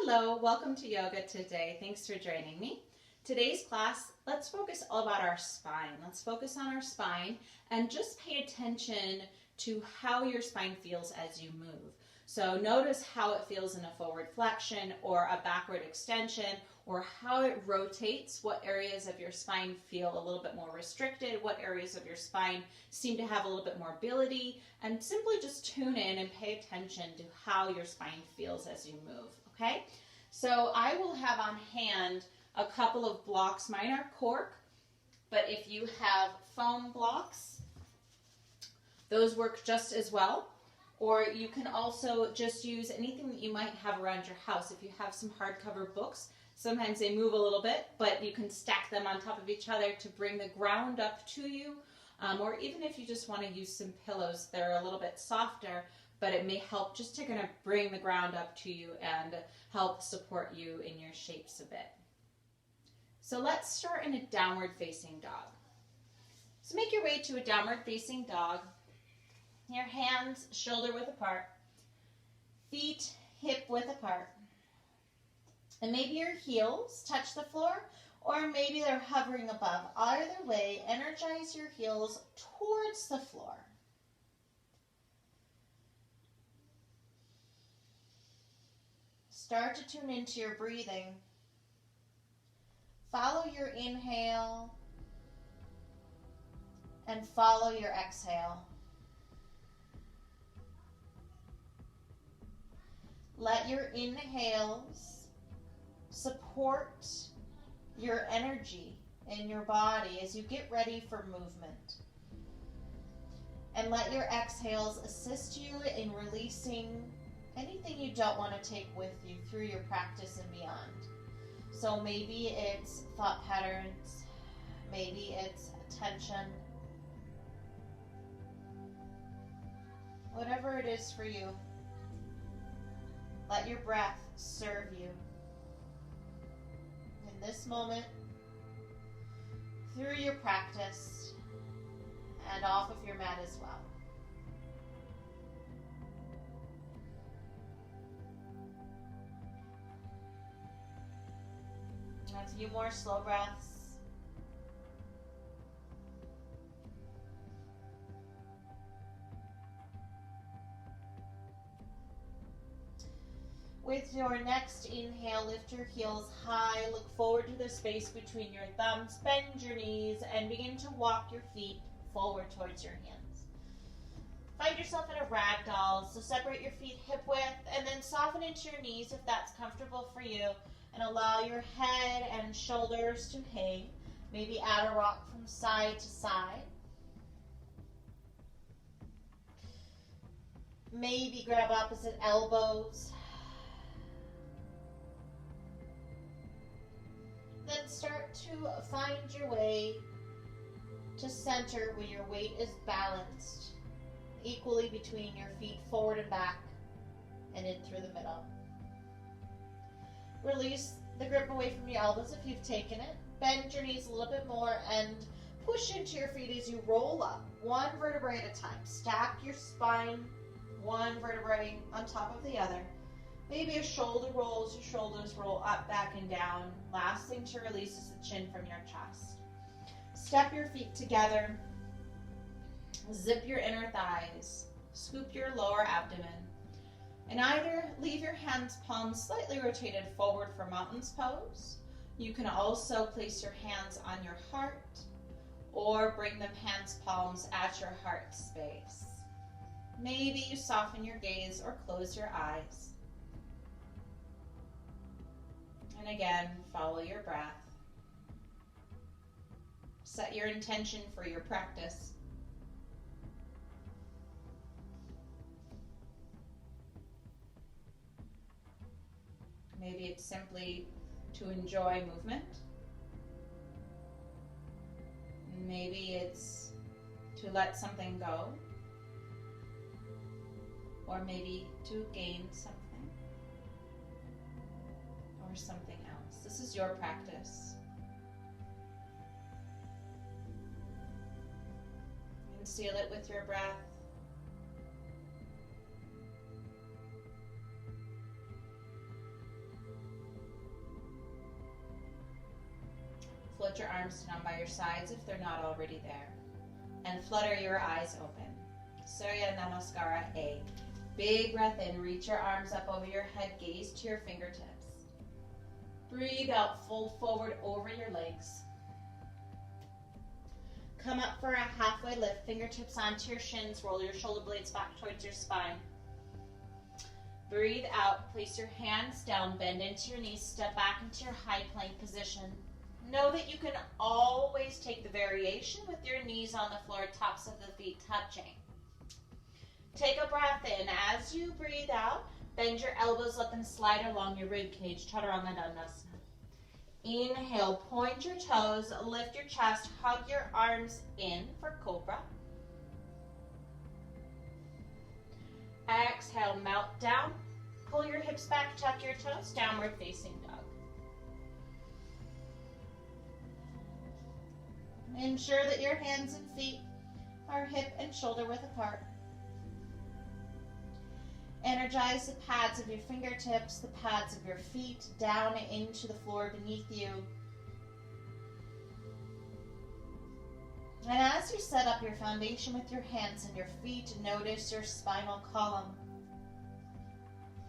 Hello, welcome to yoga today. Thanks for joining me. Today's class, let's focus all about our spine. Let's focus on our spine and just pay attention to how your spine feels as you move. So notice how it feels in a forward flexion or a backward extension, or how it rotates, what areas of your spine feel a little bit more restricted, what areas of your spine seem to have a little bit more ability, and simply just tune in and pay attention to how your spine feels as you move, okay? So I will have on hand a couple of blocks. Mine are cork, but if you have foam blocks, those work just as well. Or you can also just use anything that you might have around your house. If you have some hardcover books, sometimes they move a little bit, but you can stack them on top of each other to bring the ground up to you. Or even if you just want to use some pillows, they're a little bit softer, but it may help just to kind of bring the ground up to you and help support you in your shapes a bit. So let's start in a downward facing dog. So make your way to a downward facing dog. Your hands shoulder width apart, feet hip width apart. And maybe your heels touch the floor, or maybe they're hovering above. Either way, energize your heels towards the floor. Start to tune into your breathing. Follow your inhale and follow your exhale. Let your inhales support your energy in your body as you get ready for movement. And let your exhales assist you in releasing anything you don't want to take with you through your practice and beyond. So maybe it's thought patterns, maybe it's tension, whatever it is for you. Let your breath serve you in this moment, through your practice, and off of your mat as well. And a few more slow breaths. With your next inhale, lift your heels high, look forward to the space between your thumbs, bend your knees, and begin to walk your feet forward towards your hands. Find yourself in a ragdoll, so separate your feet hip width, and then soften into your knees if that's comfortable for you, and allow your head and shoulders to hang. Maybe add a rock from side to side. Maybe grab opposite elbows. Then start to find your way to center where your weight is balanced equally between your feet forward and back and in through the middle. Release the grip away from your elbows if you've taken it. Bend your knees a little bit more and push into your feet as you roll up, one vertebrae at a time. Stack your spine, one vertebrae on top of the other. Maybe a shoulder rolls, your shoulders roll up, back, and down. Last thing to release is the chin from your chest. Step your feet together. Zip your inner thighs. Scoop your lower abdomen. And either leave your hands palms slightly rotated forward for mountain's pose. You can also place your hands on your heart or bring them hands palms at your heart space. Maybe you soften your gaze or close your eyes. And again, follow your breath. Set your intention for your practice. Maybe it's simply to enjoy movement. Maybe it's to let something go. Or maybe to gain something. Or something else. This is your practice. And seal it with your breath. float your arms down by your sides if they're not already there. And flutter your eyes open. Surya Namaskara A. Big breath in, reach your arms up over your head, gaze to your fingertips. Breathe out, fold forward over your legs. Come up for a halfway lift, fingertips onto your shins, roll your shoulder blades back towards your spine. Breathe out, place your hands down, bend into your knees, step back into your high plank position. Know that you can always take the variation with your knees on the floor, tops of the feet touching. Take a breath in. As you breathe out, bend your elbows, let them slide along your rib cage, Chaturanga Dandasana. Inhale, point your toes, lift your chest, hug your arms in for Cobra. Exhale, melt down. Pull your hips back, tuck your toes, downward facing dog. Ensure that your hands and feet are hip and shoulder width apart. Energize the pads of your fingertips, the pads of your feet, down into the floor beneath you. And as you set up your foundation with your hands and your feet, notice your spinal column.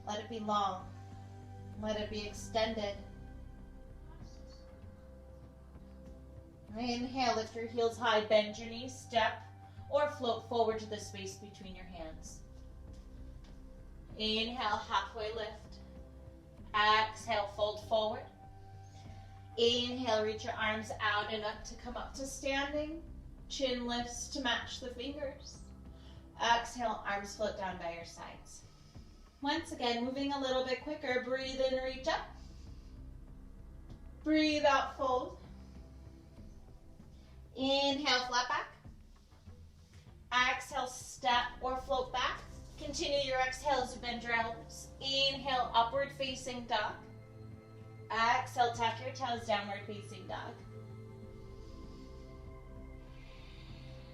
Let it be long. Let it be extended. Inhale, lift your heels high, bend your knees, step or float forward to the space between your hands. Inhale, halfway lift. Exhale, fold forward. Inhale, reach your arms out and up to come up to standing. Chin lifts to match the fingers. Exhale, arms float down by your sides. Once again, moving a little bit quicker. Breathe in, reach up. Breathe out, fold. Inhale, flat back. Exhale, step or float back. Continue your exhales to bend your elbows. Inhale, upward facing dog. Exhale, tuck your toes, downward facing dog.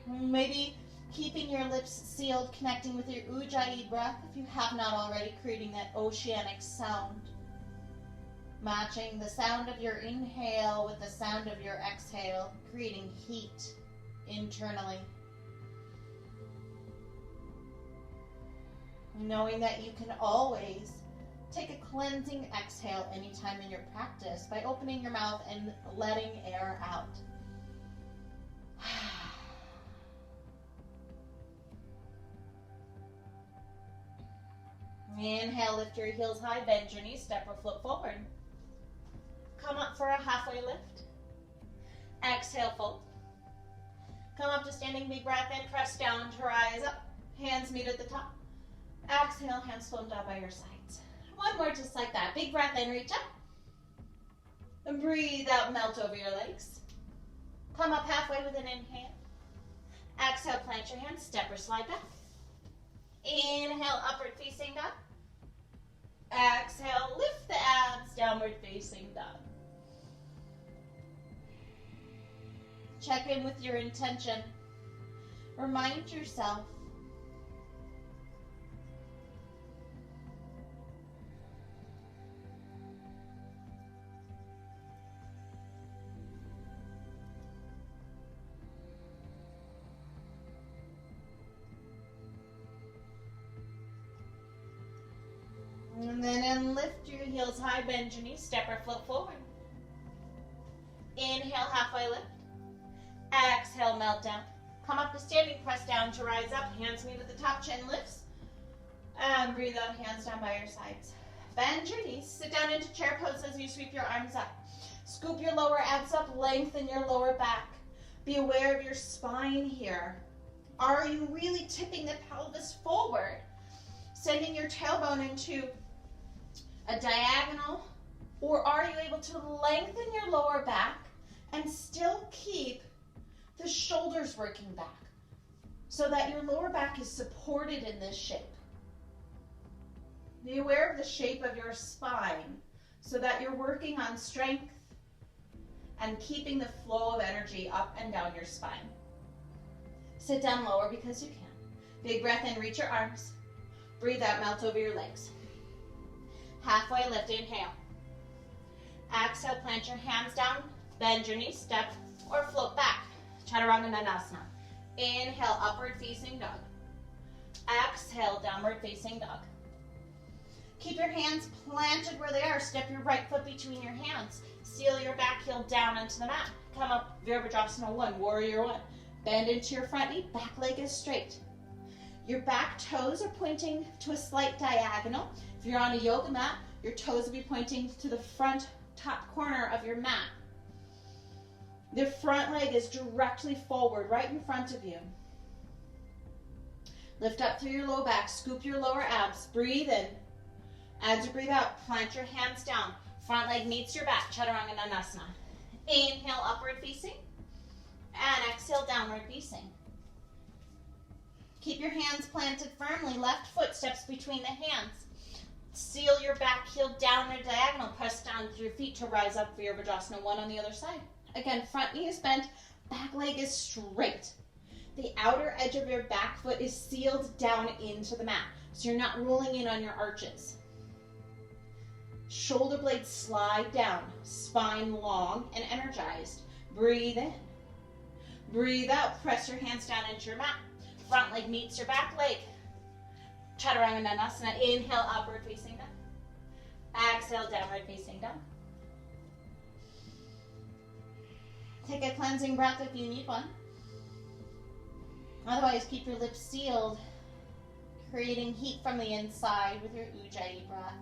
Maybe keeping your lips sealed, connecting with your Ujjayi breath if you have not already, creating that oceanic sound. Matching the sound of your inhale with the sound of your exhale, creating heat internally. Knowing that you can always take a cleansing exhale anytime in your practice by opening your mouth and letting air out. Inhale, lift your heels high, bend your knees, step or float forward. Come up for a halfway lift. Exhale, fold. Come up to standing, big breath in, press down to rise up. Hands meet at the top. Exhale, hands float down by your sides. One more just like that. Big breath in, reach up. And breathe out, melt over your legs. Come up halfway with an inhale. Exhale, plant your hands, step or slide back. Inhale, upward facing dog. Exhale, lift the abs, downward facing dog. Check in with your intention. Remind yourself and then lift your heels high, bend your knees, step or float forward. Inhale, halfway lift. Exhale, melt down. Come up to standing, press down to rise up. Hands meet at the top, chin lifts. And breathe out, hands down by your sides. Bend your knees, sit down into chair pose as you sweep your arms up. Scoop your lower abs up, lengthen your lower back. Be aware of your spine here. Are you really tipping the pelvis forward? Sending your tailbone into a diagonal, or are you able to lengthen your lower back and still keep the shoulders working back so that your lower back is supported in this shape? Be aware of the shape of your spine so that you're working on strength and keeping the flow of energy up and down your spine. Sit down lower because you can. Big breath in, reach your arms. Breathe out, melt over your legs. Halfway lift, inhale. Exhale, plant your hands down, Bend your knees, step or float back. Chaturanga Dandasana. Inhale, upward facing dog. Exhale, downward facing dog. Keep your hands planted where they are. Step your right foot between your hands. Seal your back heel down into the mat. Come up, Virabhadrasana 1, Warrior 1. Bend into your front knee, back leg is straight. Your back toes are pointing to a slight diagonal. If you're on a yoga mat, your toes will be pointing to the front top corner of your mat. The front leg is directly forward, right in front of you. Lift up through your low back, scoop your lower abs, breathe in. As you breathe out, plant your hands down. Front leg meets your back, Chaturanga Dandasana. Inhale, upward facing, and exhale, downward facing. Keep your hands planted firmly, left foot steps between the hands. Seal your back heel down or diagonal, press down through your feet to rise up for your Virabhadrasana 1 on the other side. Again, front knee is bent, back leg is straight. The outer edge of your back foot is sealed down into the mat, so you're not rolling in on your arches. Shoulder blades slide down, spine long and energized. Breathe in. Breathe out, press your hands down into your mat. Front leg meets your back leg. Chaturanga Dandasana. Inhale, upward facing dog. Exhale, downward facing dog. Take a cleansing breath if you need one. Otherwise, keep your lips sealed, creating heat from the inside with your Ujjayi breath.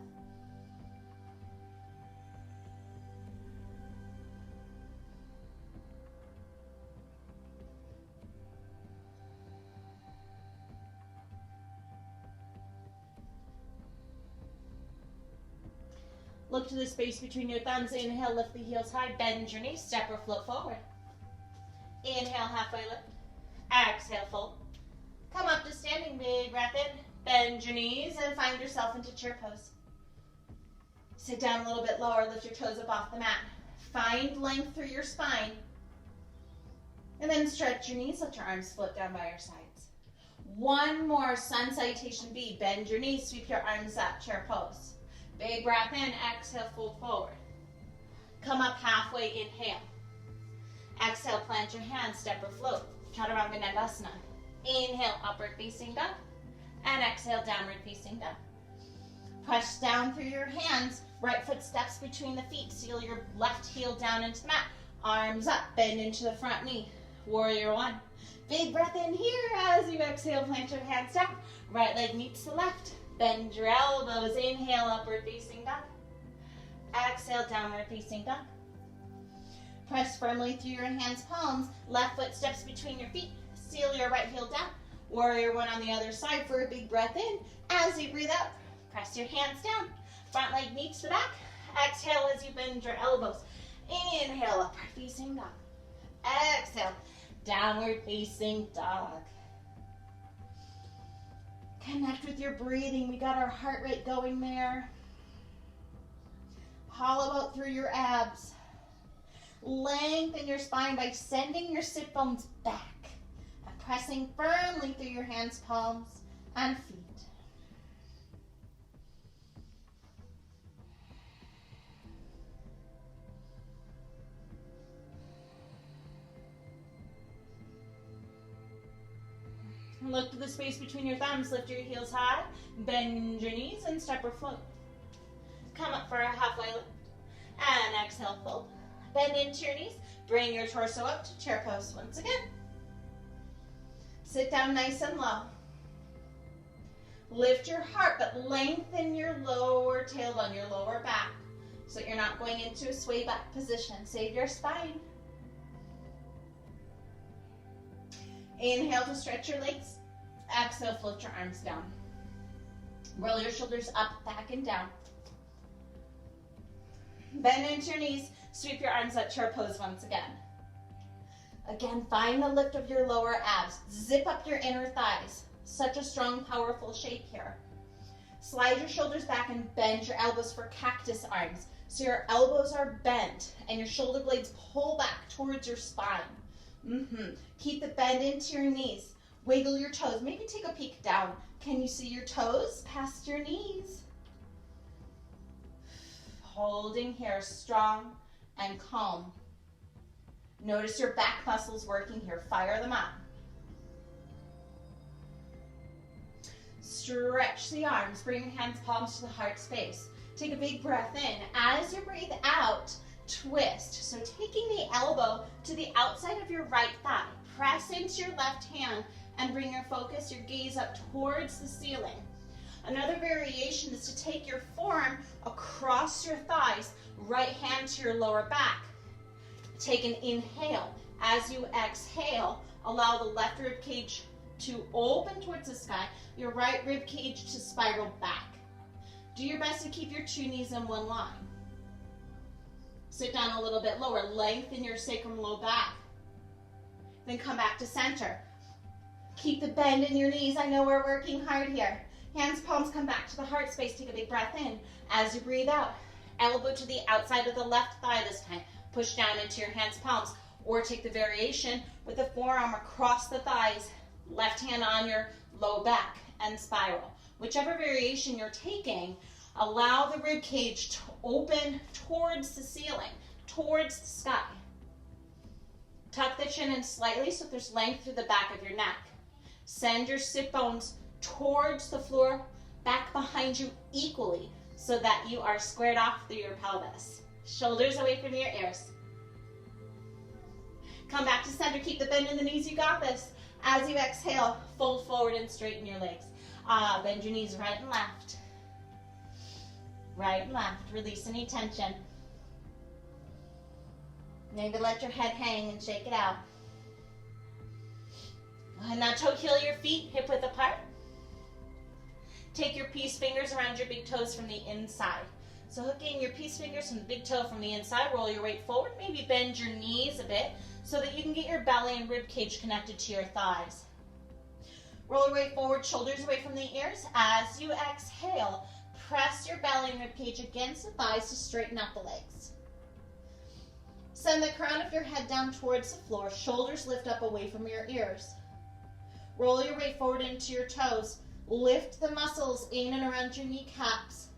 Look to the space between your thumbs. Inhale, lift the heels high, bend your knees, step or float forward. Inhale, halfway lift. Exhale, fold. Come up to standing, big breath in. Bend your knees and find yourself into chair pose. Sit down a little bit lower, lift your toes up off the mat. Find length through your spine. And then stretch your knees, let your arms float down by your sides. One more, sun salutation B. Bend your knees, sweep your arms up, chair pose. Big breath in, exhale, fold forward. Come up halfway, inhale. Exhale, plant your hands, step or float. Chaturanga Dandasana. Inhale, upward facing dog. And exhale, downward facing dog. Press down through your hands. Right foot steps between the feet. Seal your left heel down into the mat. Arms up, bend into the front knee. Warrior 1. Big breath in here. As you exhale, plant your hands down. Right leg meets the left. Bend your elbows. Inhale, upward facing dog. Exhale, downward facing dog. Press firmly through your hands' palms. Left foot steps between your feet. Seal your right heel down. Warrior 1 on the other side for a big breath in. As you breathe out, press your hands down. Front leg meets the back. Exhale as you bend your elbows. Inhale, upward facing dog. Exhale, downward facing dog. Connect with your breathing. We got our heart rate going there. Hollow out through your abs. Lengthen your spine by sending your sit bones back and pressing firmly through your hands, palms, and feet. Look to the space between your thumbs. Lift your heels high. Bend your knees and step or float. Come up for a halfway lift. And exhale, fold. Bend into your knees. Bring your torso up to chair pose once again. Sit down nice and low. Lift your heart, but lengthen your lower tailbone, your lower back, so that you're not going into a sway back position. Save your spine. Inhale to stretch your legs. Exhale, float your arms down. Roll your shoulders up, back, and down. Bend into your knees. Sweep your arms up, chair pose once again. Again, find the lift of your lower abs. Zip up your inner thighs. Such a strong, powerful shape here. Slide your shoulders back and bend your elbows for cactus arms. So your elbows are bent and your shoulder blades pull back towards your spine. Keep the bend into your knees. Wiggle your toes. Maybe take a peek down. Can you see your toes past your knees? Holding here, strong and calm. Notice your back muscles working here. Fire them up. Stretch the arms. Bring your hands, palms to the heart space. Take a big breath in. As you breathe out, twist. So taking the elbow to the outside of your right thigh. Press into your left hand and bring your focus, your gaze up towards the ceiling. Another variation is to take your forearm across your thighs, right hand to your lower back. Take an inhale. As you exhale, allow the left rib cage to open towards the sky, your right rib cage to spiral back. Do your best to keep your two knees in one line. Sit down a little bit lower. Lengthen your sacrum, low back. Then come back to center. Keep the bend in your knees. I know we're working hard here. Hands, palms come back to the heart space. Take a big breath in. As you breathe out, elbow to the outside of the left thigh this time. Push down into your hands, palms. Or take the variation with the forearm across the thighs, left hand on your low back and spiral. Whichever variation you're taking, allow the rib cage to open towards the ceiling, towards the sky. Tuck the chin in slightly so there's length through the back of your neck. Send your sit bones towards the floor, back behind you equally so that you are squared off through your pelvis. Shoulders away from your ears. Come back to center. Keep the bend in the knees. You got this. As you exhale, fold forward and straighten your legs. Bend your knees right and left. Right and left. Release any tension. Maybe let your head hang and shake it out. And now toe heel your feet, hip width apart. Take your peace fingers around your big toes from the inside. So hooking your peace fingers from the big toe from the inside, roll your weight forward, maybe bend your knees a bit so that you can get your belly and rib cage connected to your thighs. Roll your weight forward, shoulders away from the ears. As you exhale, press your belly and rib cage against the thighs to straighten out the legs. Send the crown of your head down towards the floor, shoulders lift up away from your ears. Roll your weight forward into your toes. Lift the muscles in and around your kneecaps.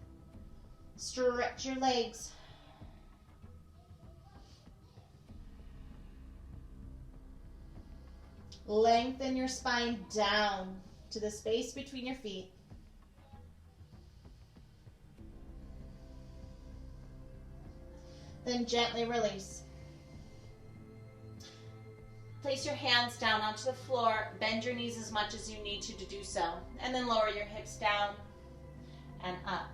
Stretch your legs. Lengthen your spine down to the space between your feet. Then gently release. Place your hands down onto the floor. Bend your knees as much as you need to do so. And then lower your hips down and up,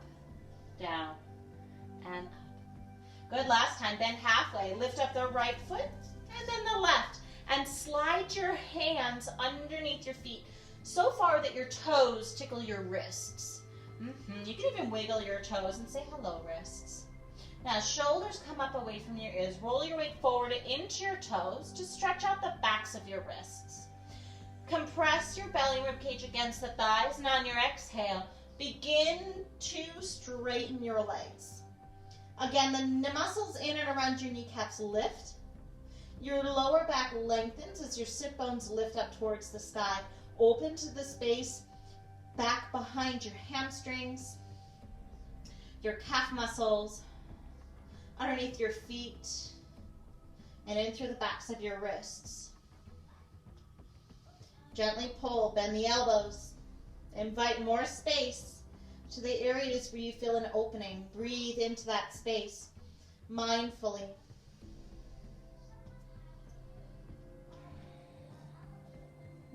down and up. Good, last time. Bend halfway. Lift up the right foot and then the left. And slide your hands underneath your feet so far that your toes tickle your wrists. You can even wiggle your toes and say hello, wrists. Now, shoulders come up away from your ears. Roll your weight forward into your toes to stretch out the backs of your wrists. Compress your belly rib cage against the thighs, and on your exhale, begin to straighten your legs. Again, the muscles in and around your kneecaps lift. Your lower back lengthens as your sit bones lift up towards the sky. Open to the space back behind your hamstrings, your calf muscles, underneath your feet, and in through the backs of your wrists. Gently pull, bend the elbows. Invite more space to the areas where you feel an opening. Breathe into that space mindfully.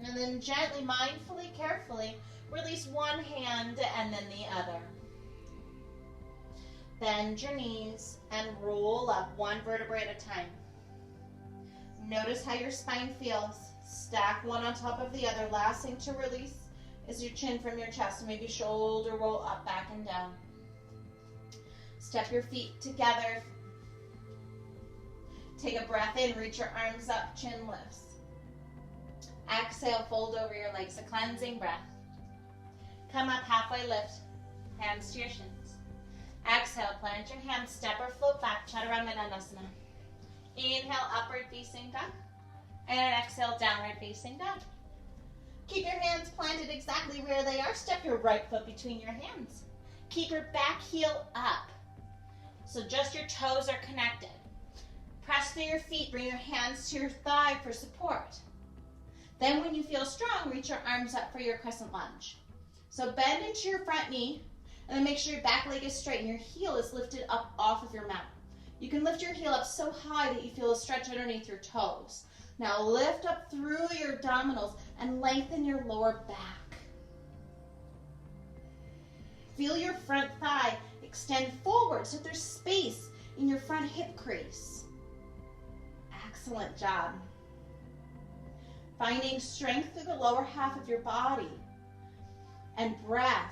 And then gently, mindfully, carefully, release one hand and then the other. Bend your knees and roll up one vertebrae at a time. Notice how your spine feels. Stack one on top of the other. Last thing to release is your chin from your chest. Maybe shoulder roll up, back and down. Step your feet together. Take a breath in, reach your arms up, chin lifts. Exhale, fold over your legs, a cleansing breath. Come up, halfway lift, hands to your shins. Exhale, plant your hands, step or float back, Chaturanga. Inhale, upward facing dog. And exhale, downward facing dog. Keep your hands planted exactly where they are. Step your right foot between your hands. Keep your back heel up. So just your toes are connected. Press through your feet, bring your hands to your thigh for support. Then when you feel strong, reach your arms up for your crescent lunge. So bend into your front knee, and then make sure your back leg is straight and your heel is lifted up off of your mat. You can lift your heel up so high that you feel a stretch underneath your toes. Now lift up through your abdominals and lengthen your lower back. Feel your front thigh extend forward so there's space in your front hip crease. Excellent job. Finding strength through the lower half of your body and breath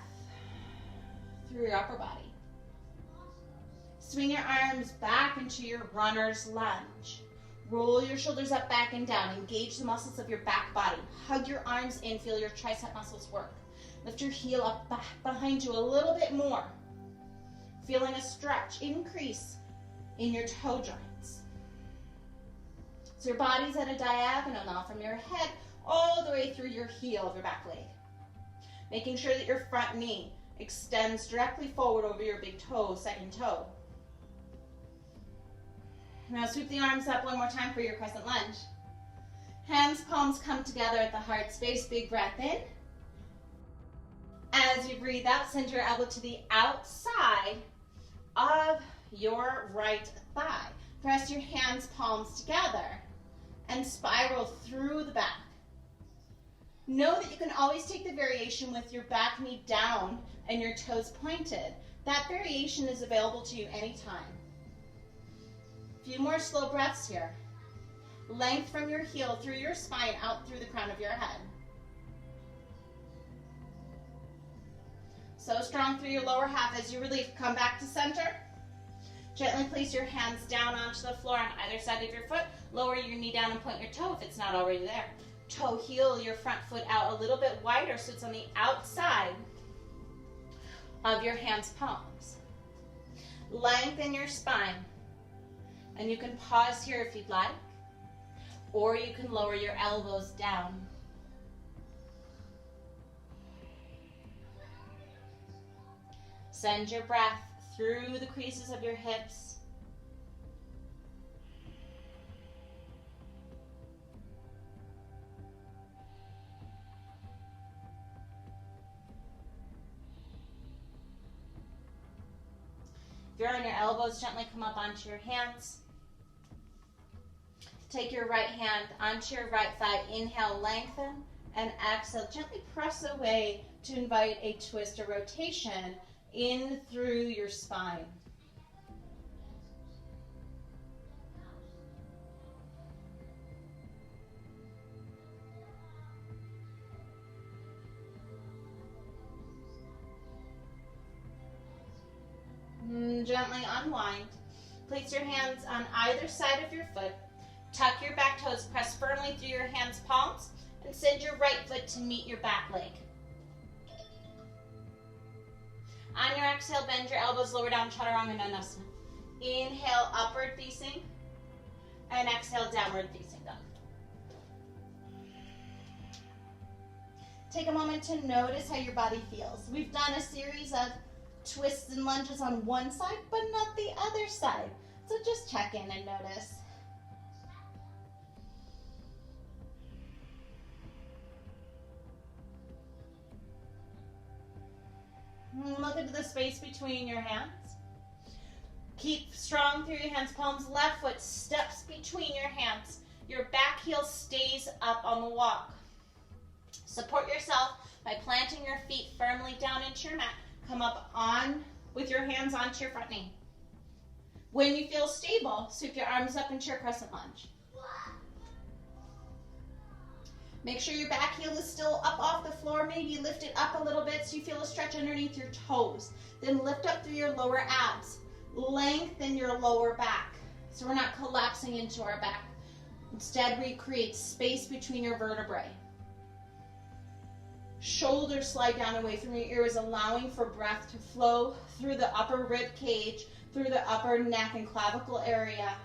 through your upper body. Swing your arms back into your runner's lunge. Roll your shoulders up, back, and down. Engage the muscles of your back body. Hug your arms in, feel your tricep muscles work. Lift your heel up back behind you a little bit more. Feeling a stretch, increase in your toe joints. So your body's at a diagonal now from your head all the way through your heel of your back leg. Making sure that your front knee extends directly forward over your big toe, second toe. Now sweep the arms up one more time for your crescent lunge. Hands, palms come together at the heart space. Big breath in. As you breathe out, send your elbow to the outside of your right thigh. Press your hands, palms together and spiral through the back. Know that you can always take the variation with your back knee down and your toes pointed. That variation is available to you anytime. A few more slow breaths here. Length from your heel through your spine out through the crown of your head. So strong through your lower half. As you release, come back to center. Gently place your hands down onto the floor on either side of your foot. Lower your knee down and point your toe if it's not already there. Toe heel your front foot out a little bit wider so it's on the outside of your hands' palms. Lengthen your spine. And you can pause here if you'd like, or you can lower your elbows down. Send your breath through the creases of your hips. If you're on your elbows, gently come up onto your hands. Take your right hand onto your right thigh. Inhale, lengthen, and exhale. Gently press away to invite a twist or rotation in through your spine. Gently unwind. Place your hands on either side of your foot. Tuck your back toes, press firmly through your hands' palms, and send your right foot to meet your back leg. On your exhale, bend your elbows, lower down, Chaturanga Dandasana. Inhale, upward facing, and exhale, downward facing dog. Take a moment to notice how your body feels. We've done a series of twists and lunges on one side, but not the other side. So just check in and notice. Look into the space between your hands. Keep strong through your hands, palms. Left foot steps between your hands. Your back heel stays up on the walk. Support yourself by planting your feet firmly down into your mat. Come up on with your hands onto your front knee. When you feel stable, sweep your arms up into your crescent lunge. Make sure your back heel is still up off the floor. Maybe lift it up a little bit so you feel a stretch underneath your toes. Then lift up through your lower abs. Lengthen your lower back so we're not collapsing into our back. Instead, we create space between your vertebrae. Shoulders slide down away from your ears, allowing for breath to flow through the upper rib cage, through the upper neck and clavicle area.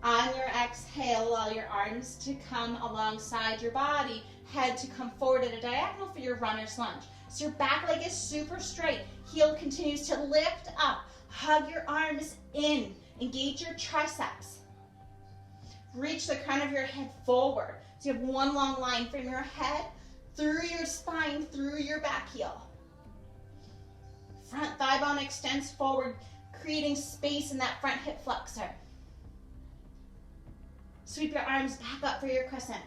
On your exhale, allow your arms to come alongside your body, head to come forward at a diagonal for your runner's lunge. So your back leg is super straight. Heel continues to lift up. Hug your arms in. Engage your triceps. Reach the crown of your head forward. So you have one long line from your head through your spine, through your back heel. Front thigh bone extends forward, creating space in that front hip flexor. Sweep your arms back up for your crescent.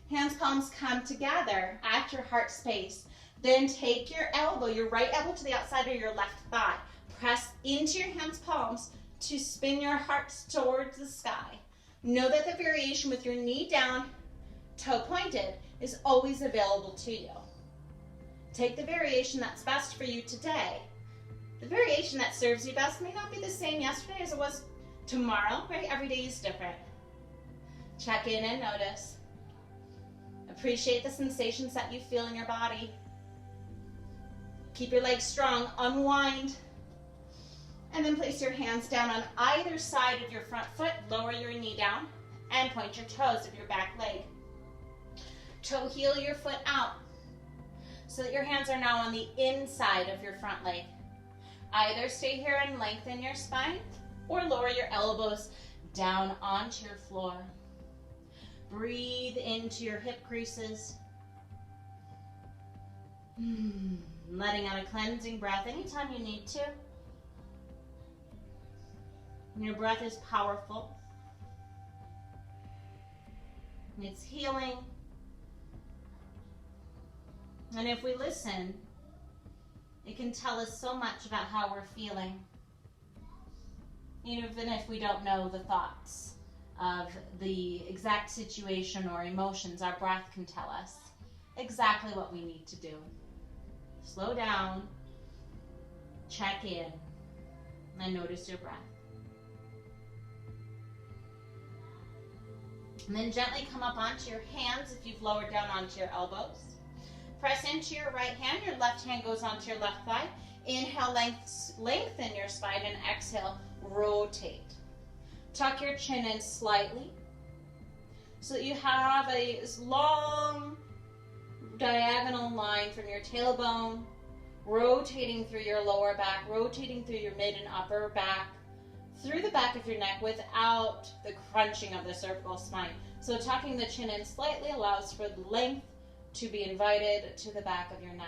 Hands, palms come together at your heart space. Then take your elbow, your right elbow to the outside of your left thigh. Press into your hands, palms to spin your heart towards the sky. Know that the variation with your knee down, toe pointed, is always available to you. Take the variation that's best for you today. The variation that serves you best may not be the same yesterday as it was tomorrow, right? Every day is different. Check in and notice. Appreciate the sensations that you feel in your body. Keep your legs strong, unwind. And then place your hands down on either side of your front foot, lower your knee down, and point your toes of your back leg. Toe heel your foot out so that your hands are now on the inside of your front leg. Either stay here and lengthen your spine, or lower your elbows down onto your floor. Breathe into your hip creases. Letting out a cleansing breath anytime you need to. Your breath is powerful. It's healing. And if we listen, it can tell us so much about how we're feeling. Even if we don't know the thoughts of the exact situation or emotions, our breath can tell us exactly what we need to do. Slow down, check in, and notice your breath. And then gently come up onto your hands if you've lowered down onto your elbows. Press into your right hand. Your left hand goes onto your left thigh. Inhale, lengthen your spine, and exhale, rotate. Tuck your chin in slightly so that you have a long diagonal line from your tailbone, rotating through your lower back, rotating through your mid and upper back, through the back of your neck without the crunching of the cervical spine. So tucking the chin in slightly allows for the length to be invited to the back of your neck.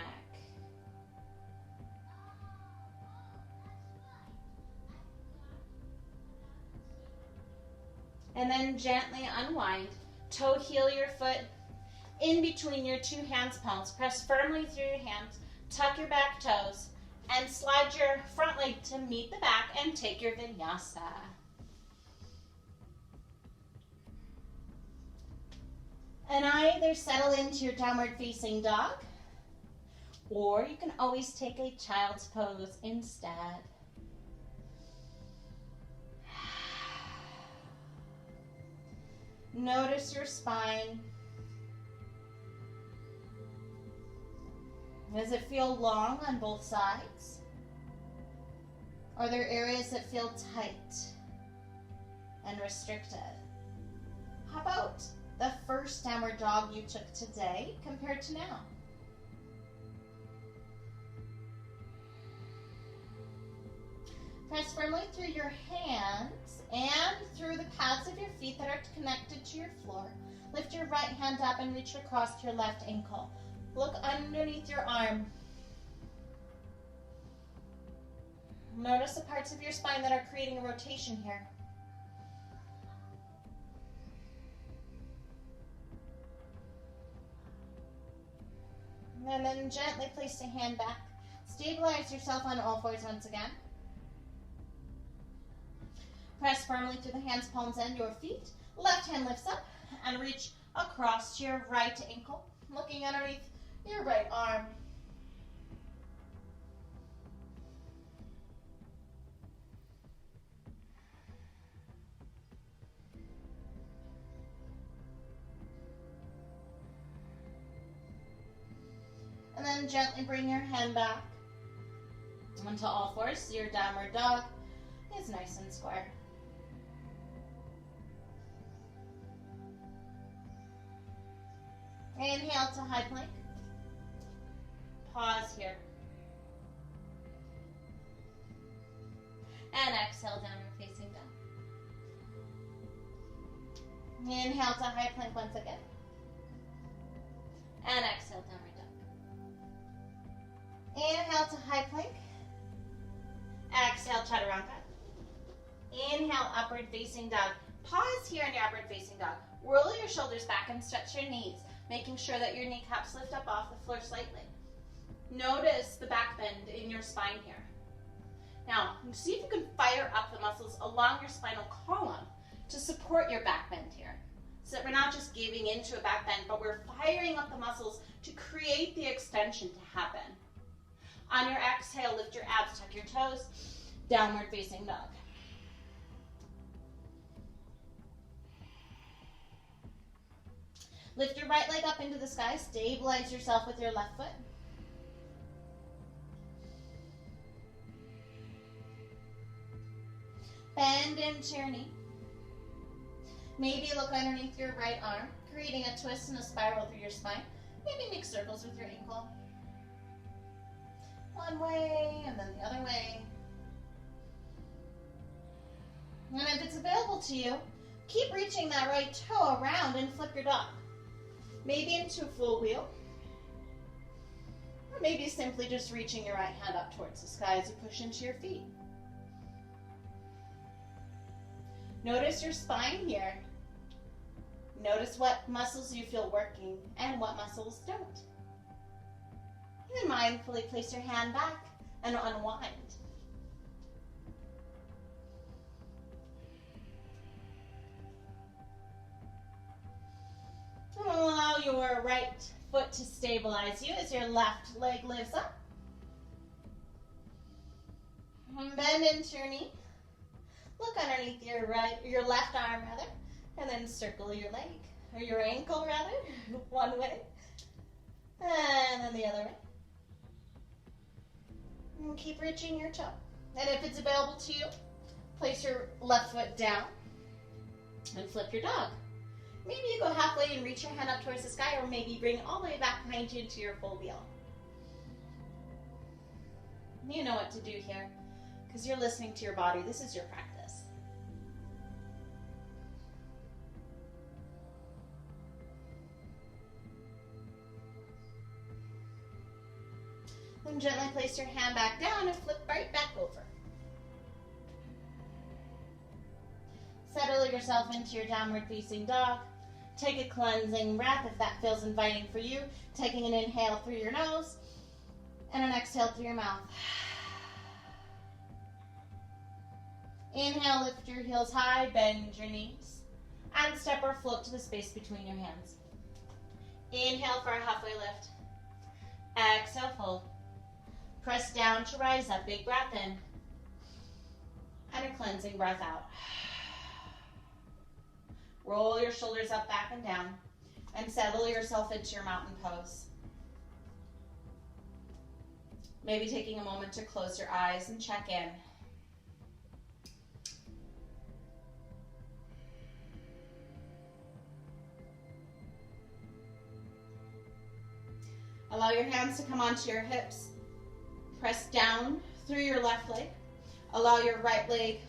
And then gently unwind. Toe heel your foot in between your two hands palms. Press firmly through your hands. Tuck your back toes and slide your front leg to meet the back and take your vinyasa. And either settle into your downward facing dog, or you can always take a child's pose instead. Notice your spine. Does it feel long on both sides? Are there areas that feel tight and restricted? How about the first downward dog you took today compared to now? Press firmly through your hands and through the pads of your feet that are connected to your floor. Lift your right hand up and reach across to your left ankle. Look underneath your arm. Notice the parts of your spine that are creating a rotation here. And then gently place the hand back. Stabilize yourself on all fours once again. Press firmly through the hands, palms, and your feet. Left hand lifts up and reach across to your right ankle, looking underneath your right arm. And then gently bring your hand back onto all fours so your downward dog is nice and square. Inhale to high plank. Pause here. And exhale, downward facing dog. Inhale to high plank once again. And exhale, downward dog. Inhale to high plank. Exhale, chaturanga. Inhale, upward facing dog. Pause here in your upward facing dog. Roll your shoulders back and stretch your knees, making sure that your kneecaps lift up off the floor slightly. Notice the back bend in your spine here. Now, see if you can fire up the muscles along your spinal column to support your back bend here. So that we're not just giving into a back bend, but we're firing up the muscles to create the extension to happen. On your exhale, lift your abs, tuck your toes, downward facing dog. Lift your right leg up into the sky, stabilize yourself with your left foot. Bend into your knee. Maybe look underneath your right arm, creating a twist and a spiral through your spine. Maybe make circles with your ankle. One way and then the other way. And if it's available to you, keep reaching that right toe around and flip your dog. Maybe into a full wheel. Or maybe simply just reaching your right hand up towards the sky as you push into your feet. Notice your spine here. Notice what muscles you feel working and what muscles don't. And then mindfully place your hand back and unwind. And allow your right foot to stabilize you as your left leg lifts up. And bend into your knee. Look underneath your left arm rather, and then circle your leg, or your ankle rather, one way, and then the other way. And keep reaching your toe. And if it's available to you, place your left foot down and flip your dog. Maybe you go halfway and reach your hand up towards the sky, or maybe bring it all the way back behind you into your full wheel. You know what to do here, because you're listening to your body. This is your practice. Then gently place your hand back down and flip right back over. Settle yourself into your downward facing dog. Take a cleansing breath if that feels inviting for you. Taking an inhale through your nose and an exhale through your mouth. Inhale, lift your heels high, bend your knees, and step or float to the space between your hands. Inhale for a halfway lift. Exhale, fold. Press down to rise up, big breath in, and a cleansing breath out. Roll your shoulders up, back, and down, and settle yourself into your mountain pose. Maybe taking a moment to close your eyes and check in. Allow your hands to come onto your hips. Press down through your left leg. Allow your right leg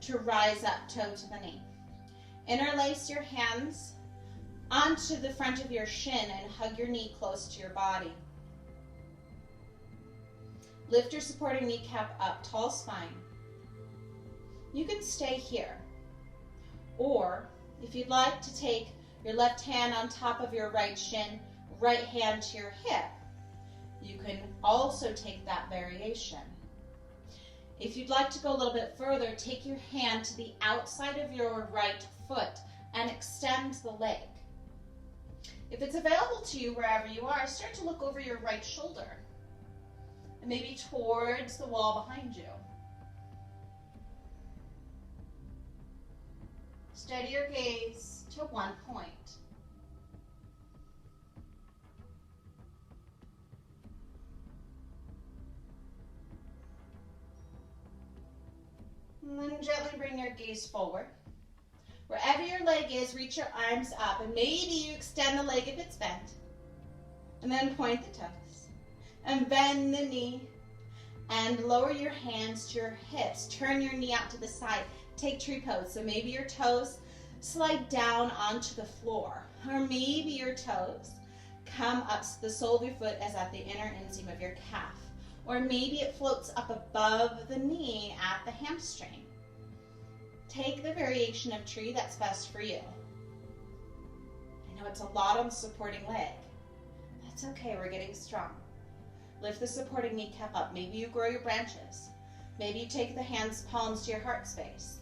to rise up, toe to the knee. Interlace your hands onto the front of your shin and hug your knee close to your body. Lift your supporting kneecap up, tall spine. You can stay here. Or, if you'd like to take your left hand on top of your right shin, right hand to your hip, you can also take that variation. If you'd like to go a little bit further, take your hand to the outside of your right foot and extend the leg. If it's available to you wherever you are, start to look over your right shoulder and maybe towards the wall behind you. Steady your gaze to one point. And then gently bring your gaze forward. Wherever your leg is, reach your arms up, and maybe you extend the leg if it's bent. And then point the toes. And bend the knee. And lower your hands to your hips. Turn your knee out to the side. Take tree pose. So maybe your toes slide down onto the floor. Or maybe your toes come up, so the sole of your foot is at the inner inseam of your calf. Or maybe it floats up above the knee at the hamstring. Take the variation of tree that's best for you. I know it's a lot on the supporting leg. That's okay, we're getting strong. Lift the supporting kneecap up. Maybe you grow your branches. Maybe you take the hands, palms to your heart space.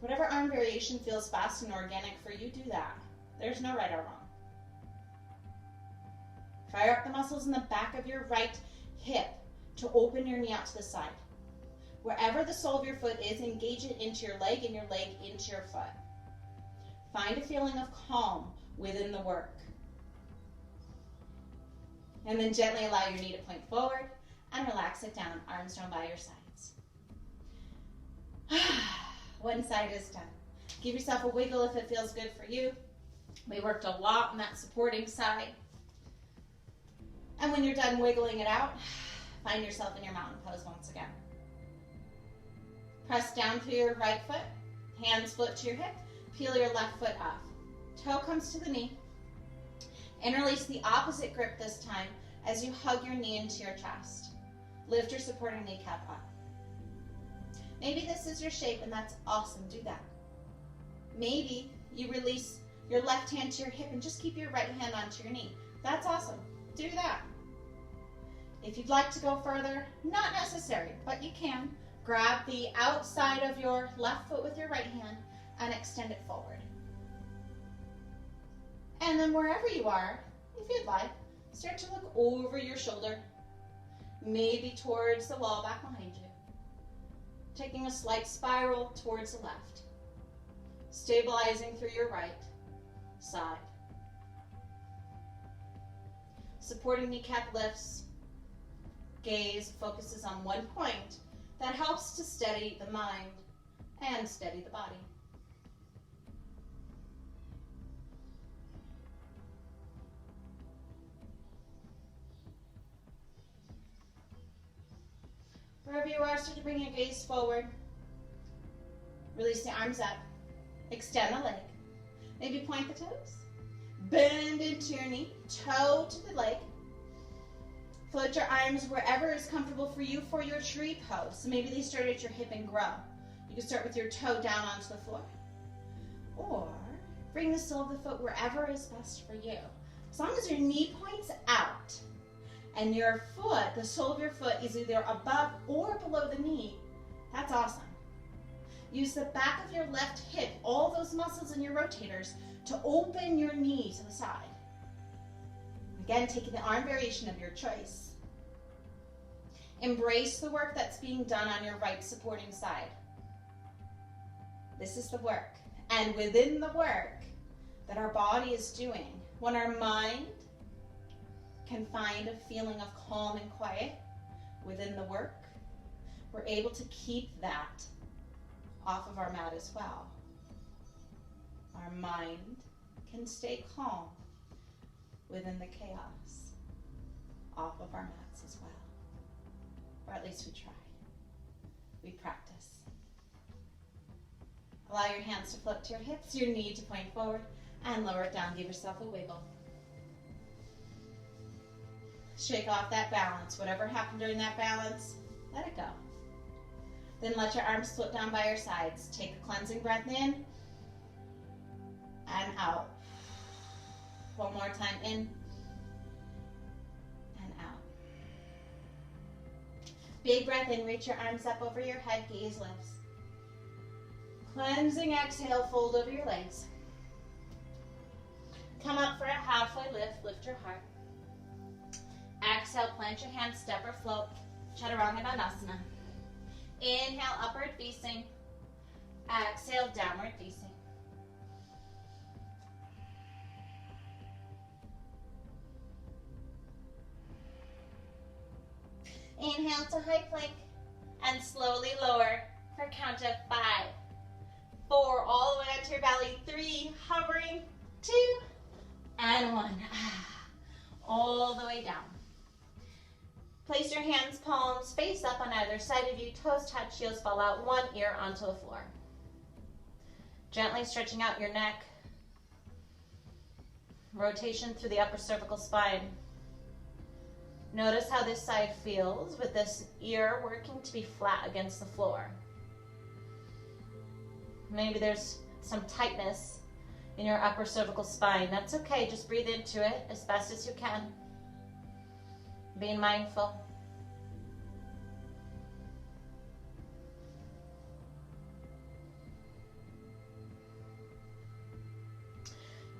Whatever arm variation feels fast and organic for you, do that. There's no right or wrong. Fire up the muscles in the back of your right hip to open your knee out to the side. Wherever the sole of your foot is, engage it into your leg and your leg into your foot. Find a feeling of calm within the work. And then gently allow your knee to point forward and relax it down, arms down by your sides. One side is done. Give yourself a wiggle if it feels good for you. We worked a lot on that supporting side. And when you're done wiggling it out, find yourself in your mountain pose once again. Press down through your right foot, hands float to your hip, peel your left foot up. Toe comes to the knee. Interlace the opposite grip this time as you hug your knee into your chest. Lift your supporting kneecap up. Maybe this is your shape and that's awesome, do that. Maybe you release your left hand to your hip and just keep your right hand onto your knee. That's awesome, do that. If you'd like to go further, not necessary, but you can. Grab the outside of your left foot with your right hand and extend it forward. And then wherever you are, if you'd like, start to look over your shoulder, maybe towards the wall back behind you. Taking a slight spiral towards the left. Stabilizing through your right side. Supporting kneecap lifts. Gaze focuses on one point. That helps to steady the mind and steady the body. Wherever you are, start to bring your gaze forward. Release the arms up. Extend the leg. Maybe point the toes. Bend into your knee. Toe to the leg. Float your arms wherever is comfortable for you for your tree pose. So maybe they start at your hip and grow. You can start with your toe down onto the floor. Or bring the sole of the foot wherever is best for you. As long as your knee points out and your foot, the sole of your foot, is either above or below the knee, that's awesome. Use the back of your left hip, all those muscles in your rotators, to open your knee to the side. Again, taking the arm variation of your choice. Embrace the work that's being done on your right supporting side. This is the work. And within the work that our body is doing, when our mind can find a feeling of calm and quiet within the work, we're able to keep that off of our mat as well. Our mind can stay calm within the chaos off of our mats as well. Or at least we try. We practice. Allow your hands to float to your hips, your knee to point forward, and lower it down. Give yourself a wiggle. Shake off that balance. Whatever happened during that balance, let it go. Then let your arms float down by your sides. Take a cleansing breath in and out. One more time, in and out. Big breath in, reach your arms up over your head, gaze lifts. Cleansing exhale, fold over your legs. Come up for a halfway lift, lift your heart. Exhale, plant your hands, step or float, Chaturanga Dandasana. Inhale, upward facing. Exhale, downward facing. Inhale to high plank and slowly lower for count of 5, 4, all the way onto your belly, 3, hovering, 2, and 1. All the way down. Place your hands, palms face up on either side of you. Toes touch, heels fall out, one ear onto the floor. Gently stretching out your neck. Rotation through the upper cervical spine. Notice how this side feels with this ear working to be flat against the floor. Maybe there's some tightness in your upper cervical spine. That's okay, just breathe into it as best as you can. Being mindful.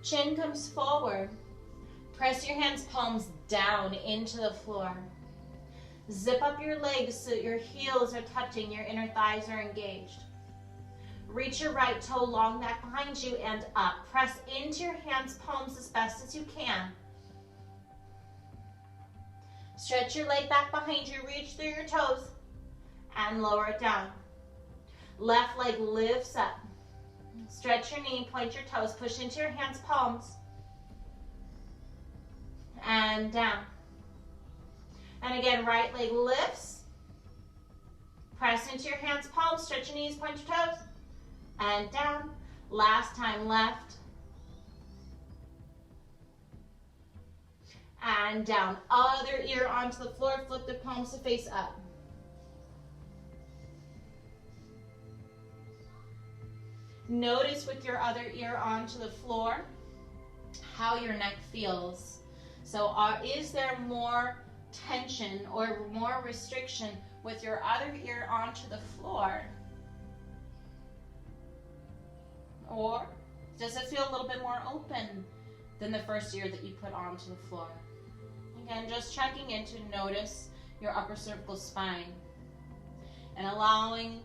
Chin comes forward. Press your hands, palms down into the floor. Zip up your legs so that your heels are touching, your inner thighs are engaged. Reach your right toe long back behind you and up. Press into your hands, palms as best as you can. Stretch your leg back behind you, reach through your toes, and lower it down. Left leg lifts up. Stretch your knee, point your toes, push into your hands, palms, and down. And again, right leg lifts. Press into your hands, palms, stretch your knees, point your toes, and down. Last time, left. And down. Other ear onto the floor, flip the palms to face up. Notice with your other ear onto the floor how your neck feels. So is there more tension or more restriction with your other ear onto the floor? Or does it feel a little bit more open than the first ear that you put onto the floor? Again, just checking in to notice your upper cervical spine and allowing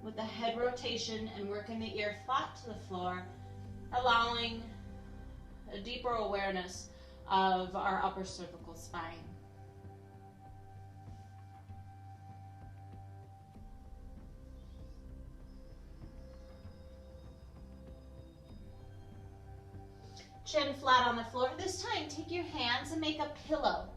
with the head rotation and working the ear flat to the floor, allowing a deeper awareness of our upper cervical spine. Chin flat on the floor. This time, take your hands and make a pillow.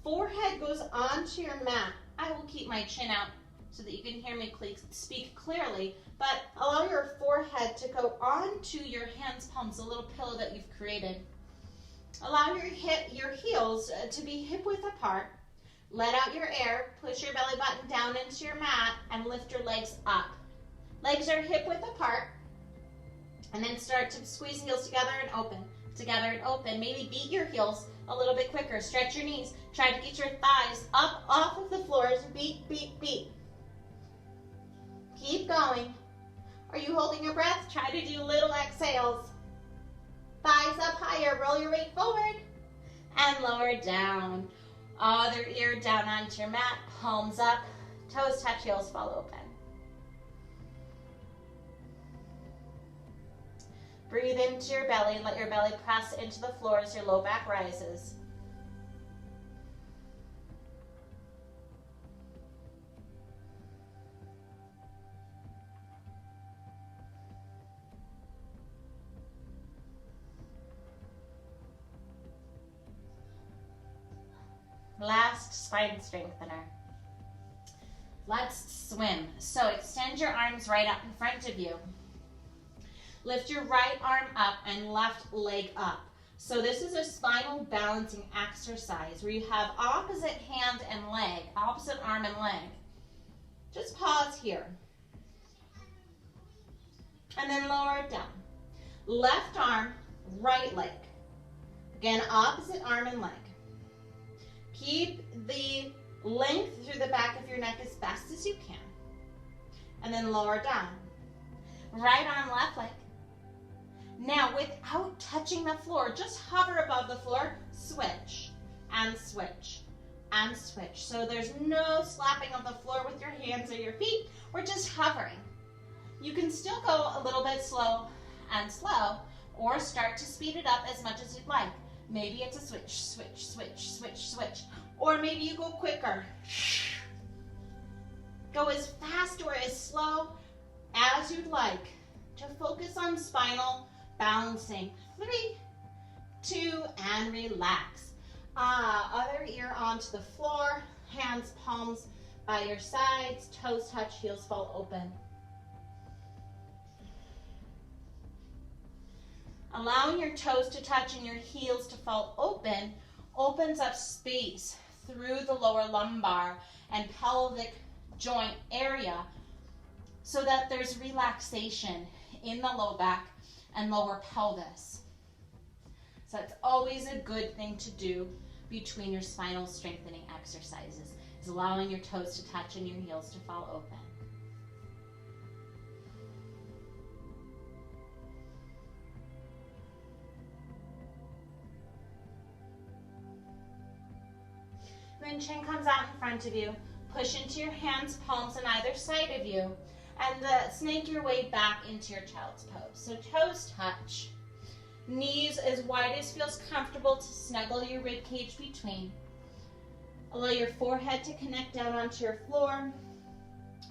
Forehead goes onto your mat. I will keep my chin out so that you can hear me speak clearly, but allow your forehead to go onto your hands, palms, a little pillow that you've created. Allow your heels to be hip width apart. Let out your air, push your belly button down into your mat, and lift your legs up. Legs are hip width apart. And then start to squeeze heels together and open, together and open. Maybe beat your heels a little bit quicker. Stretch your knees. Try to get your thighs up off of the floors. Beat, beat, beat. Keep going. Are you holding your breath? Try to do little exhales. Thighs up higher. Roll your weight forward and lower down. Other ear down onto your mat. Palms up. Toes touch, heels fall open. Breathe into your belly and let your belly press into the floor as your low back rises. Last spine strengthener. Let's swim. So extend your arms right up in front of you. Lift your right arm up and left leg up. So this is a spinal balancing exercise where you have opposite hand and leg, opposite arm and leg. Just pause here. And then lower it down. Left arm, right leg. Again, opposite arm and leg. Keep the length through the back of your neck as best as you can. And then lower down. Right arm, left leg. Now, without touching the floor, just hover above the floor, switch, and switch, and switch. So there's no slapping of the floor with your hands or your feet. We're just hovering. You can still go a little bit slow and slow, or start to speed it up as much as you'd like. Maybe it's a switch, switch, switch, switch, switch. Or maybe you go quicker. Go as fast or as slow as you'd like to focus on spinal balancing. 3, 2, and relax. Other ear onto the floor, hands, palms by your sides, toes touch, heels fall open. Allowing your toes to touch and your heels to fall open opens up space through the lower lumbar and pelvic joint area so that there's relaxation in the low back and lower pelvis. So it's always a good thing to do between your spinal strengthening exercises, is allowing your toes to touch and your heels to fall open. Then chin comes out in front of you. Push into your hands, palms on either side of you, and snake your way back into your child's pose. So toes touch, knees as wide as feels comfortable to snuggle your rib cage between. Allow your forehead to connect down onto your floor,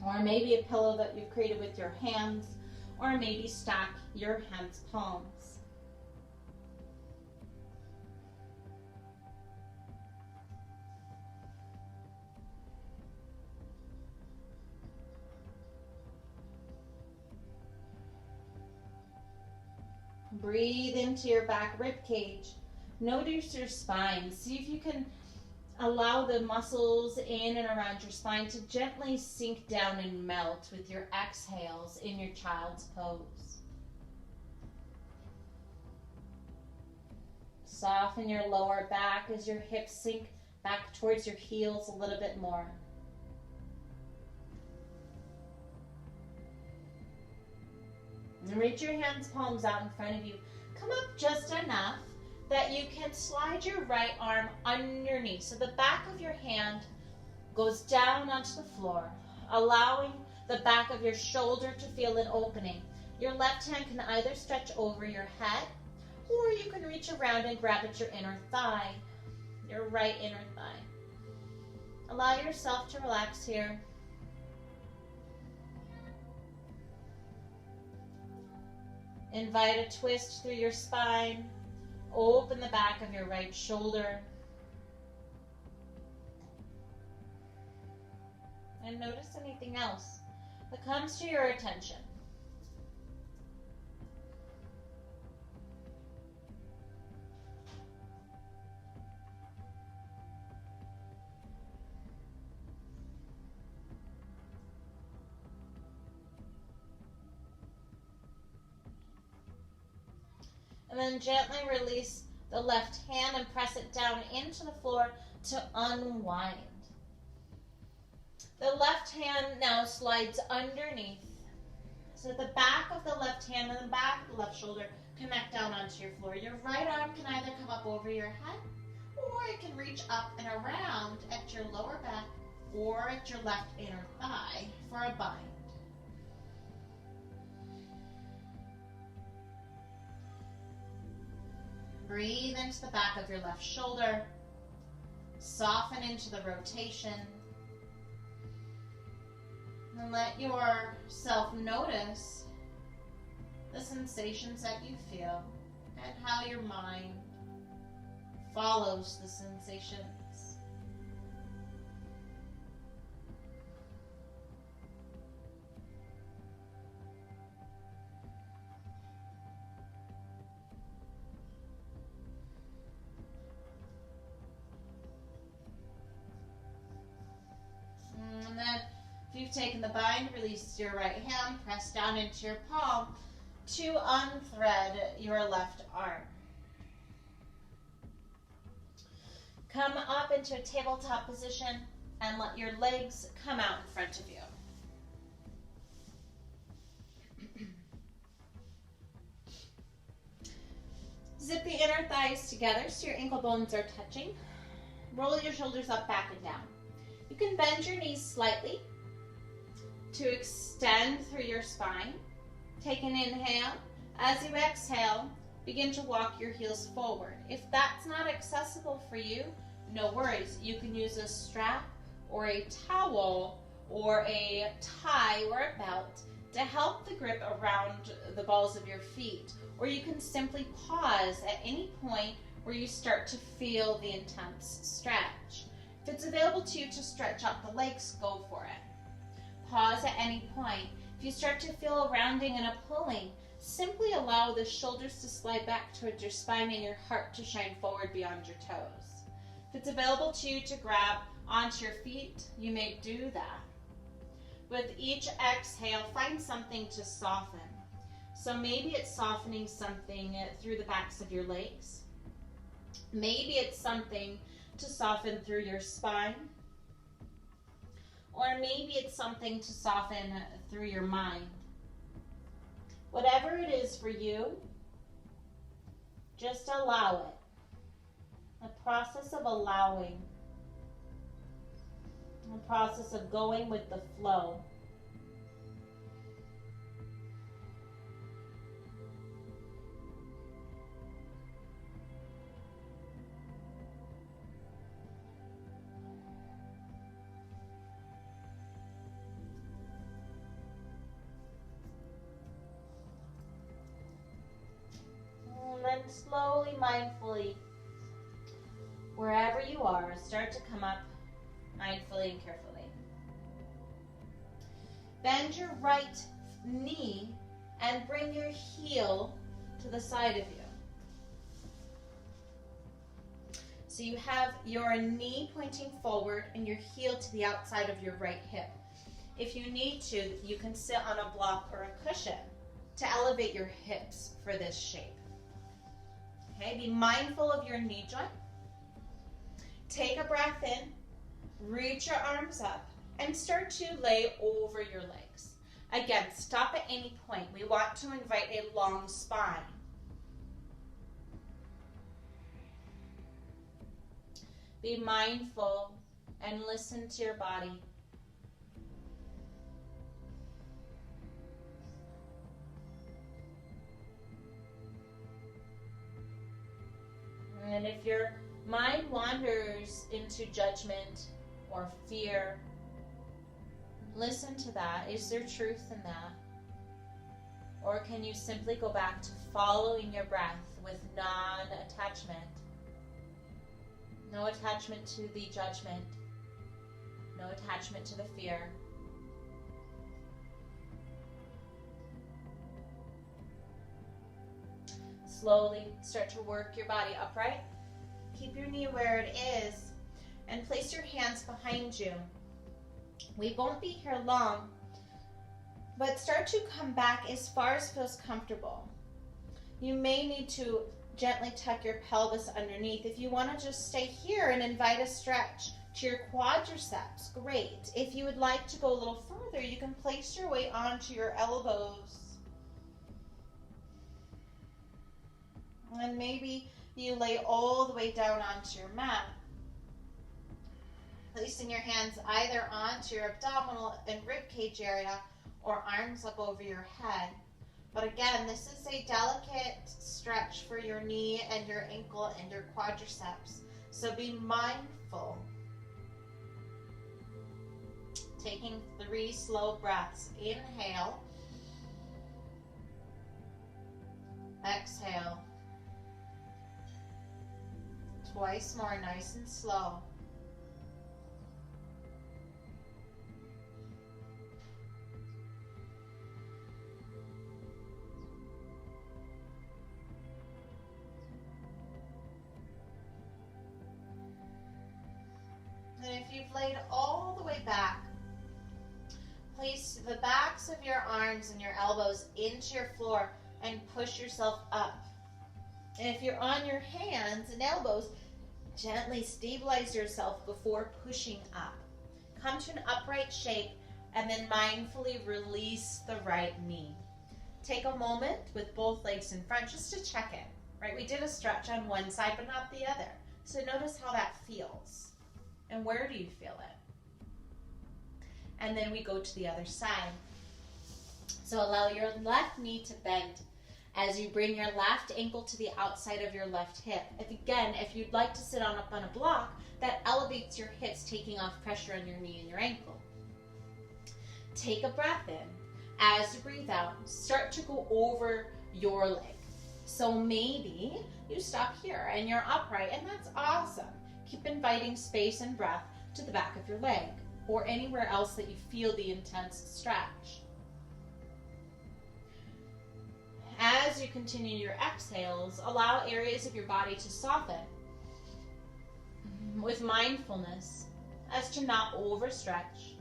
or maybe a pillow that you've created with your hands, or maybe stack your hands' palms. Breathe into your back rib cage. Notice your spine. See if you can allow the muscles in and around your spine to gently sink down and melt with your exhales in your child's pose. Soften your lower back as your hips sink back towards your heels a little bit more. And reach your hands, palms out in front of you. Come up just enough that you can slide your right arm underneath. So the back of your hand goes down onto the floor, allowing the back of your shoulder to feel an opening. Your left hand can either stretch over your head, or you can reach around and grab at your inner thigh, your right inner thigh. Allow yourself to relax here. Invite a twist through your spine. Open the back of your right shoulder. And notice anything else that comes to your attention. And then gently release the left hand and press it down into the floor to unwind. The left hand now slides underneath. So the back of the left hand and the back of the left shoulder connect down onto your floor. Your right arm can either come up over your head, or it can reach up and around at your lower back or at your left inner thigh for a bind. Breathe into the back of your left shoulder. Soften into the rotation. And let yourself notice the sensations that you feel and how your mind follows the sensations. And then if you've taken the bind, release your right hand, press down into your palm to unthread your left arm. Come up into a tabletop position and let your legs come out in front of you. Zip the inner thighs together so your ankle bones are touching. Roll your shoulders up, back, and down. You can bend your knees slightly to extend through your spine. Take an inhale. As you exhale, begin to walk your heels forward. If that's not accessible for you, no worries. You can use a strap or a towel or a tie or a belt to help the grip around the balls of your feet. Or you can simply pause at any point where you start to feel the intense stretch. If it's available to you to stretch out the legs, go for it. Pause at any point. If you start to feel a rounding and a pulling, simply allow the shoulders to slide back towards your spine and your heart to shine forward beyond your toes. If it's available to you to grab onto your feet, you may do that. With each exhale, find something to soften. So maybe it's softening something through the backs of your legs. Maybe it's something to soften through your spine. Or maybe it's something to soften through your mind. Whatever it is for you, just allow it. The process of allowing. The process of going with the flow. And then slowly, mindfully, wherever you are, start to come up mindfully and carefully. Bend your right knee and bring your heel to the side of you. So you have your knee pointing forward and your heel to the outside of your right hip. If you need to, you can sit on a block or a cushion to elevate your hips for this shape. Okay, be mindful of your knee joint. Take a breath in, reach your arms up, and start to lay over your legs. Again, stop at any point. We want to invite a long spine. Be mindful and listen to your body. And if your mind wanders into judgment or fear, listen to that. Is there truth in that? Or can you simply go back to following your breath with non-attachment? No attachment to the judgment. No attachment to the fear. Slowly start to work your body upright. Keep your knee where it is and place your hands behind you. We won't be here long, but start to come back as far as feels comfortable. You may need to gently tuck your pelvis underneath. If you want to just stay here and invite a stretch to your quadriceps, great. If you would like to go a little further, you can place your weight onto your elbows. And maybe you lay all the way down onto your mat, placing your hands either onto your abdominal and rib cage area or arms up over your head. But again, this is a delicate stretch for your knee and your ankle and your quadriceps. So be mindful. Taking 3 slow breaths. Inhale. Exhale. Twice more, nice and slow. And if you've laid all the way back, place the backs of your arms and your elbows into your floor and push yourself up. And if you're on your hands and elbows, gently stabilize yourself before pushing up. Come to an upright shape and then mindfully release the right knee. Take a moment with both legs in front just to check in, right? We did a stretch on one side but not the other. So notice how that feels. And where do you feel it? And then we go to the other side. So allow your left knee to bend as you bring your left ankle to the outside of your left hip. If you'd like to sit up on a block, that elevates your hips, taking off pressure on your knee and your ankle. Take a breath in. As you breathe out, start to go over your leg. So maybe you stop here and you're upright, and that's awesome. Keep inviting space and breath to the back of your leg or anywhere else that you feel the intense stretch. As you continue your exhales, allow areas of your body to soften with mindfulness as to not overstretch.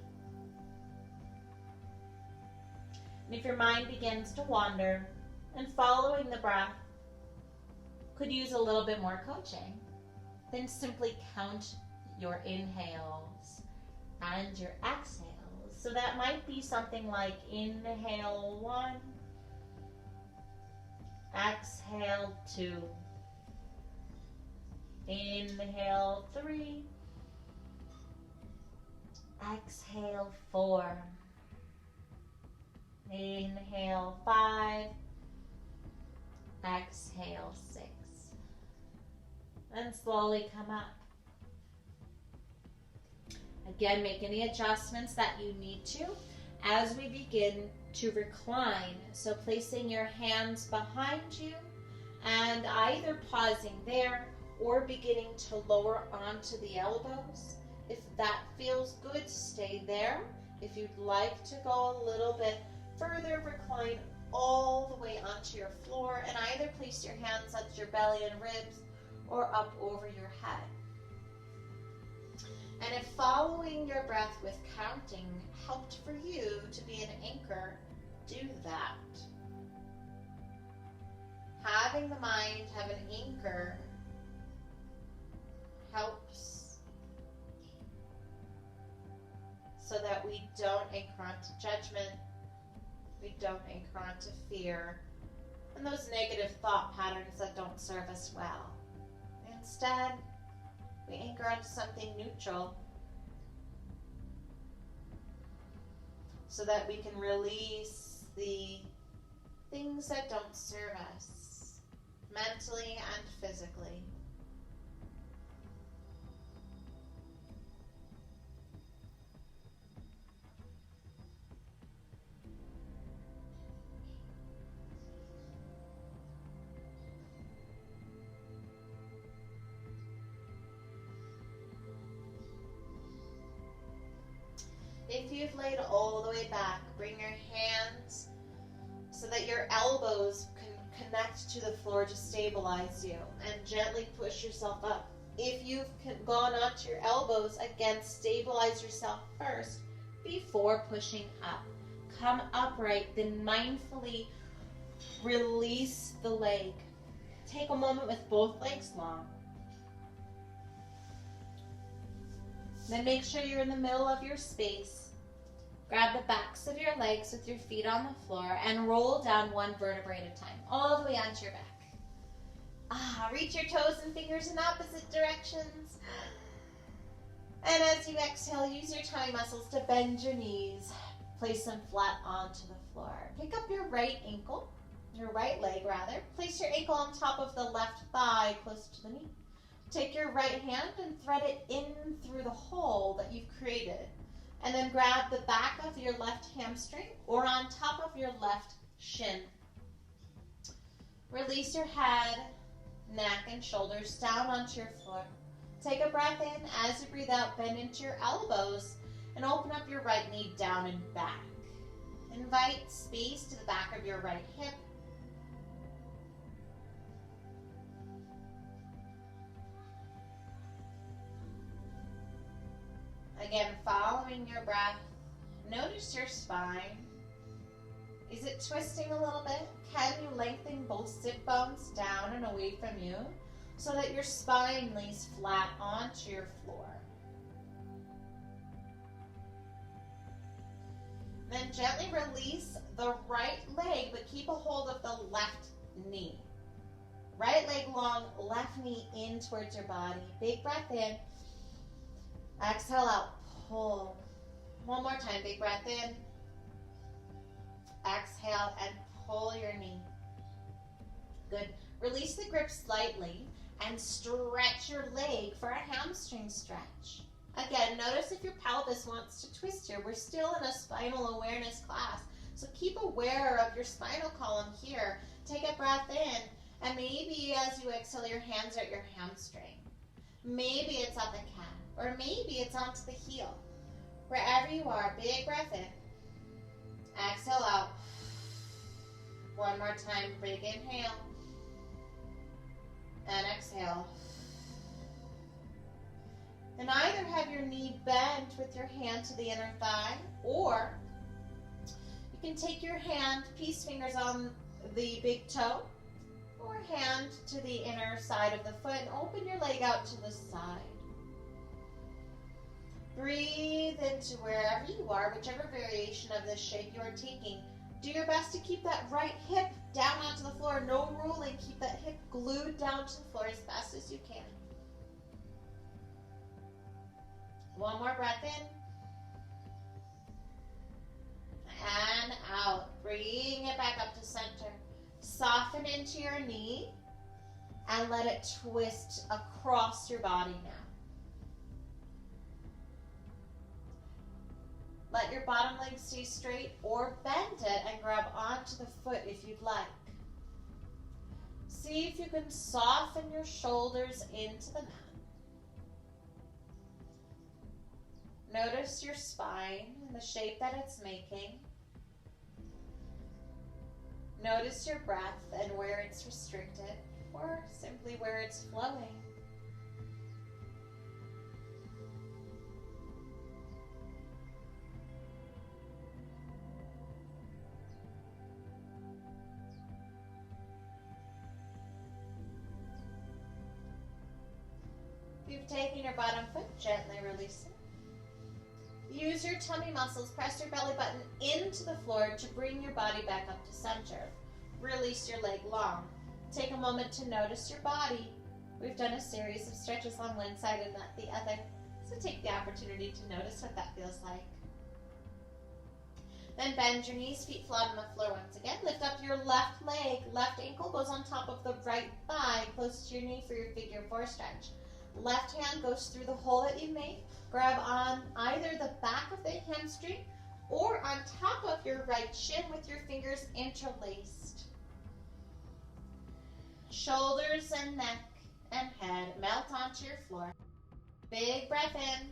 And if your mind begins to wander and following the breath could use a little bit more coaching, then simply count your inhales and your exhales. So that might be something like inhale 1, exhale 2, inhale 3, exhale 4, inhale 5, exhale 6, and slowly come up. Again, make any adjustments that you need to as we begin to recline. So placing your hands behind you and either pausing there or beginning to lower onto the elbows. If that feels good, stay there. If you'd like to go a little bit further, recline all the way onto your floor and either place your hands at your belly and ribs or up over your head. And if following your breath with counting helped for you to be an anchor, do that. Having the mind have an anchor helps so that we don't anchor onto judgment, we don't anchor onto fear, and those negative thought patterns that don't serve us well. Instead, we anchor onto something neutral so that we can release the things that don't serve us mentally and physically. If you've laid all the way back, bring your hands so that your elbows can connect to the floor to stabilize you, and gently push yourself up. If you've gone onto your elbows, again, stabilize yourself first before pushing up. Come upright, then mindfully release the leg. Take a moment with both legs long. Then make sure you're in the middle of your space. Grab the backs of your legs with your feet on the floor and roll down one vertebrae at a time, all the way onto your back. Reach your toes and fingers in opposite directions. And as you exhale, use your tummy muscles to bend your knees. Place them flat onto the floor. Pick up your right ankle, your right leg rather. Place your ankle on top of the left thigh close to the knee. Take your right hand and thread it in through the hole that you've created. And then grab the back of your left hamstring or on top of your left shin. Release your head, neck, and shoulders down onto your floor. Take a breath in. As you breathe out, bend into your elbows and open up your right knee down and back. Invite space to the back of your right hip. Again, following your breath, notice your spine. Is it twisting a little bit? Can you lengthen both sit bones down and away from you so that your spine lays flat onto your floor? Then gently release the right leg, but keep a hold of the left knee. Right leg long, left knee in towards your body. Big breath in. Exhale out, pull. One more time, big breath in. Exhale and pull your knee. Good. Release the grip slightly and stretch your leg for a hamstring stretch. Again, notice if your pelvis wants to twist here. We're still in a spinal awareness class, so keep aware of your spinal column here. Take a breath in And maybe as you exhale, your hands are at your hamstring. Maybe it's at the calf, or maybe it's onto the heel. Wherever you are, big breath in. Exhale out. One more time, big inhale. And exhale. And either have your knee bent with your hand to the inner thigh, or you can take your hand, peace fingers on the big toe, or hand to the inner side of the foot and open your leg out to the side. Breathe into wherever you are, whichever variation of this shape you are taking. Do your best to keep that right hip down onto the floor. No rolling. Keep that hip glued down to the floor as fast as you can. One more breath in. And out. Bring it back up to center. Soften into your knee and let it twist across your body now. Let your bottom leg stay straight or bend it and grab onto the foot if you'd like. See if you can soften your shoulders into the mat. Notice your spine and the shape that it's making. Notice your breath and where it's restricted or simply where it's flowing. If you've taken your bottom foot, gently release it. Use your tummy muscles, press your belly button into the floor to bring your body back up to center. Release your leg long. Take a moment to notice your body. We've done a series of stretches on one side and not the other, so take the opportunity to notice what that feels like. Then bend your knees, feet flat on the floor once again. Lift up your left leg. Left ankle goes on top of the right thigh, close to your knee for your figure four stretch. Left hand goes through the hole that you made. Grab on either the back of the hamstring or on top of your right shin with your fingers interlaced. Shoulders and neck and head melt onto your floor. Big breath in.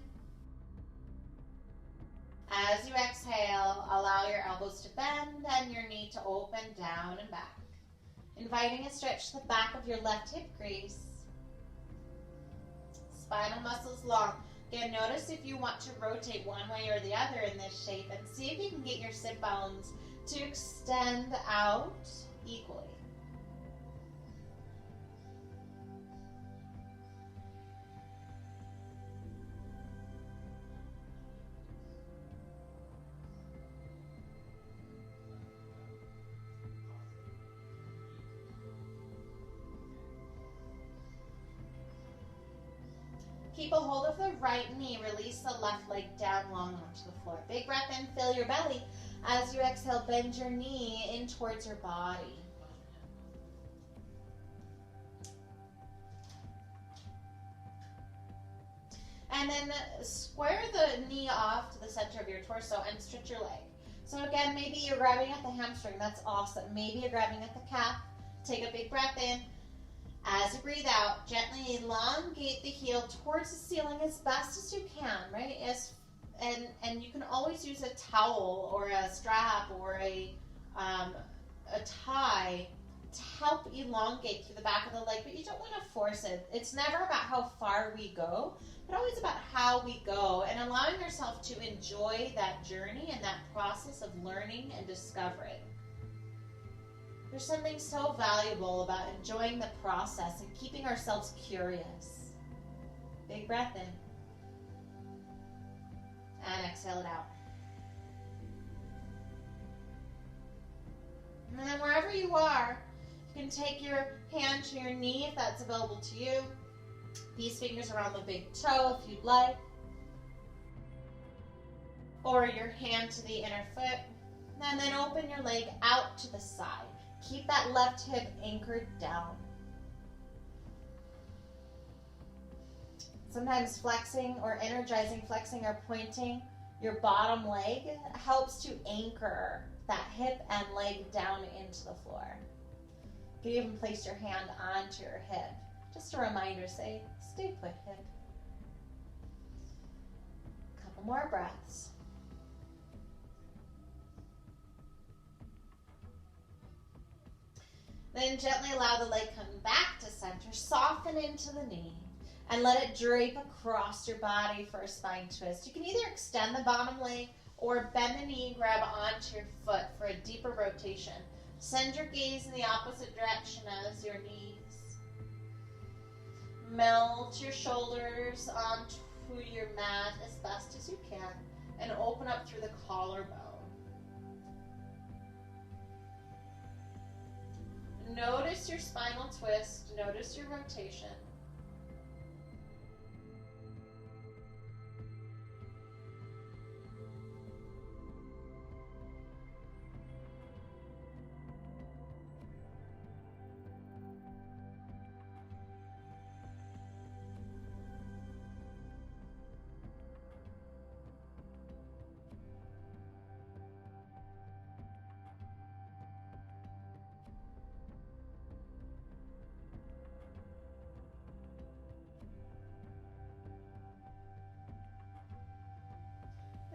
As you exhale, allow your elbows to bend and your knee to open down and back. Inviting a stretch to the back of your left hip crease. Spinal muscles long. Again, notice if you want to rotate one way or the other in this shape and see if you can get your sit bones to extend out equally. Keep a hold of the right knee. Release the left leg down long onto the floor. Big breath in, fill your belly. As you exhale, bend your knee in towards your body. And then square the knee off to the center of your torso and stretch your leg. So again, maybe you're grabbing at the hamstring. That's awesome. Maybe you're grabbing at the calf. Take a big breath in. As you breathe out, gently elongate the heel towards the ceiling as best as you can, right? And you can always use a towel or a strap or a tie to help elongate through the back of the leg, but you don't want to force it. It's never about how far we go, but always about how we go and allowing yourself to enjoy that journey and that process of learning and discovery. There's something so valuable about enjoying the process and keeping ourselves curious. Big breath in. And exhale it out. And then wherever you are, you can take your hand to your knee if that's available to you. These fingers around the big toe if you'd like. Or your hand to the inner foot. And then open your leg out to the side. Keep that left hip anchored down. Sometimes flexing or energizing, flexing or pointing your bottom leg helps to anchor that hip and leg down into the floor. You can even place your hand onto your hip. Just a reminder, say, stay put, hip. Couple more breaths. Then gently allow the leg come back to center. Soften into the knee and let it drape across your body for a spine twist. You can either extend the bottom leg or bend the knee and grab onto your foot for a deeper rotation. Send your gaze in the opposite direction as your knees. Melt your shoulders onto your mat as best as you can and open up through the collarbone. Notice your spinal twist, notice your rotation.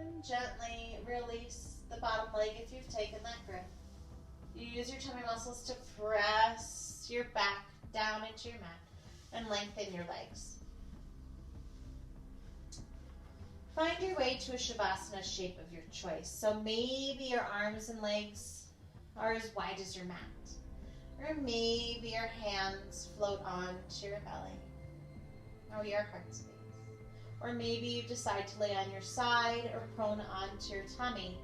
And gently release the bottom leg if you've taken that grip. You use your tummy muscles to press your back down into your mat and lengthen your legs. Find your way to a Shavasana shape of your choice. So maybe your arms and legs are as wide as your mat. Or maybe your hands float onto your belly or your heart space. Or maybe you decide to lay on your side or prone onto your tummy.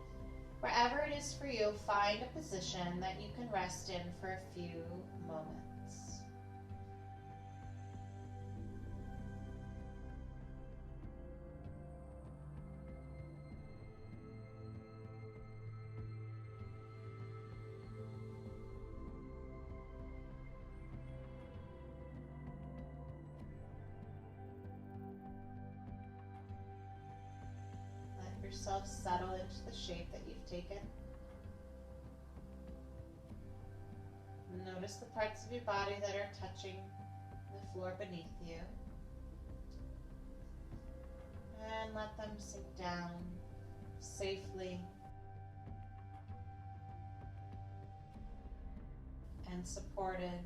Wherever it is for you, find a position that you can rest in for a few moments. Yourself settle into the shape that you've taken. Notice the parts of your body that are touching the floor beneath you. And let them sink down safely and supported.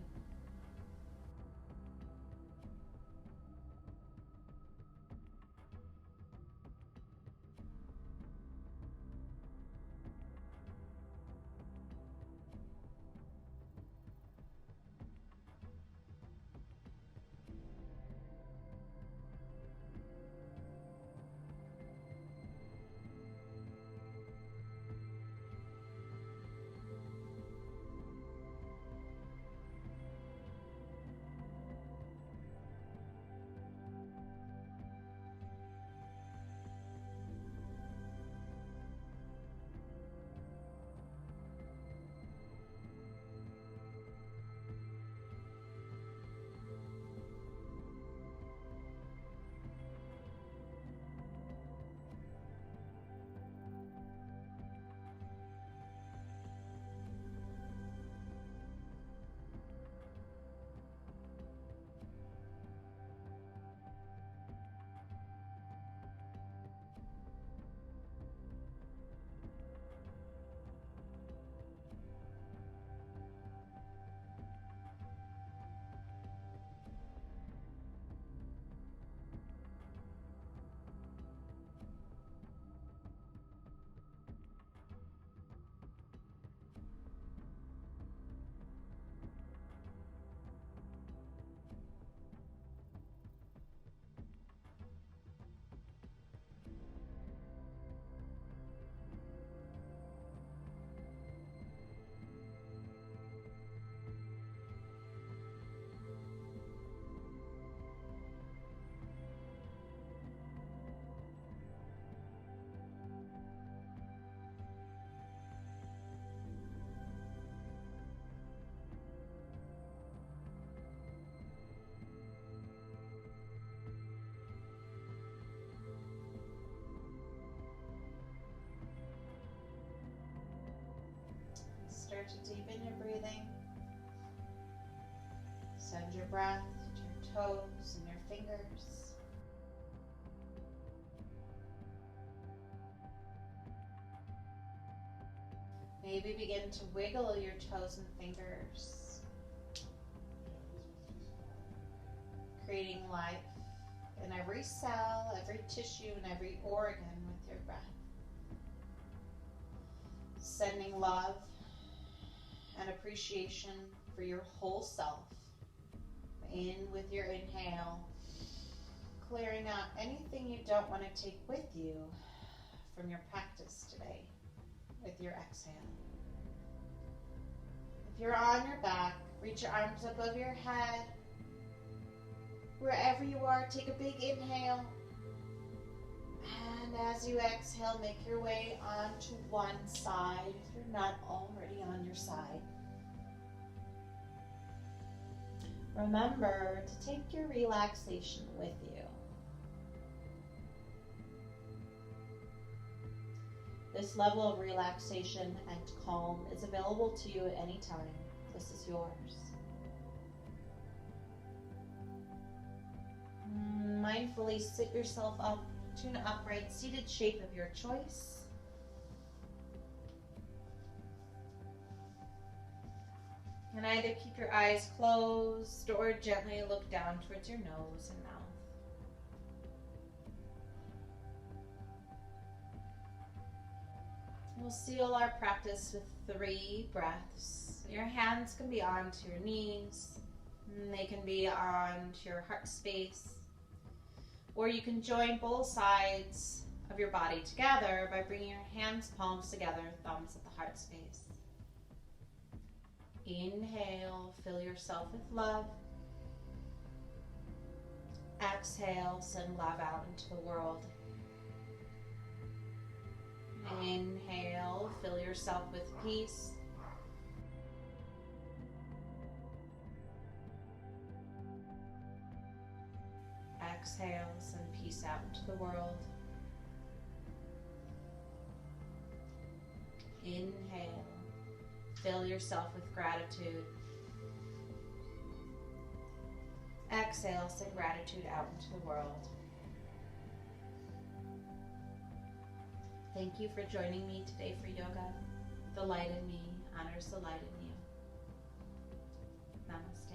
Start to deepen your breathing. Send your breath to your toes and your fingers. Maybe begin to wiggle your toes and fingers, creating life in every cell, every tissue, and every organ with your breath. Sending love and appreciation for your whole self. In with your inhale, clearing out anything you don't want to take with you from your practice today with your exhale. If you're on your back, reach your arms above your head. Wherever you are, take a big inhale. And as you exhale, make your way onto one side if you're not already on your side. Remember to take your relaxation with you. This level of relaxation and calm is available to you at any time. This is yours. Mindfully sit yourself up to an upright seated shape of your choice. And either keep your eyes closed or gently look down towards your nose and mouth. We'll seal our practice with 3 breaths. Your hands can be onto your knees, and they can be onto your heart space, or you can join both sides of your body together by bringing your hands palms together, thumbs at the heart space. Inhale, fill yourself with love. Exhale, send love out into the world. Inhale, fill yourself with peace. Exhale, send peace out into the world. Inhale, fill yourself with gratitude. Exhale, send gratitude out into the world. Thank you for joining me today for yoga. The light in me honors the light in you. Namaste.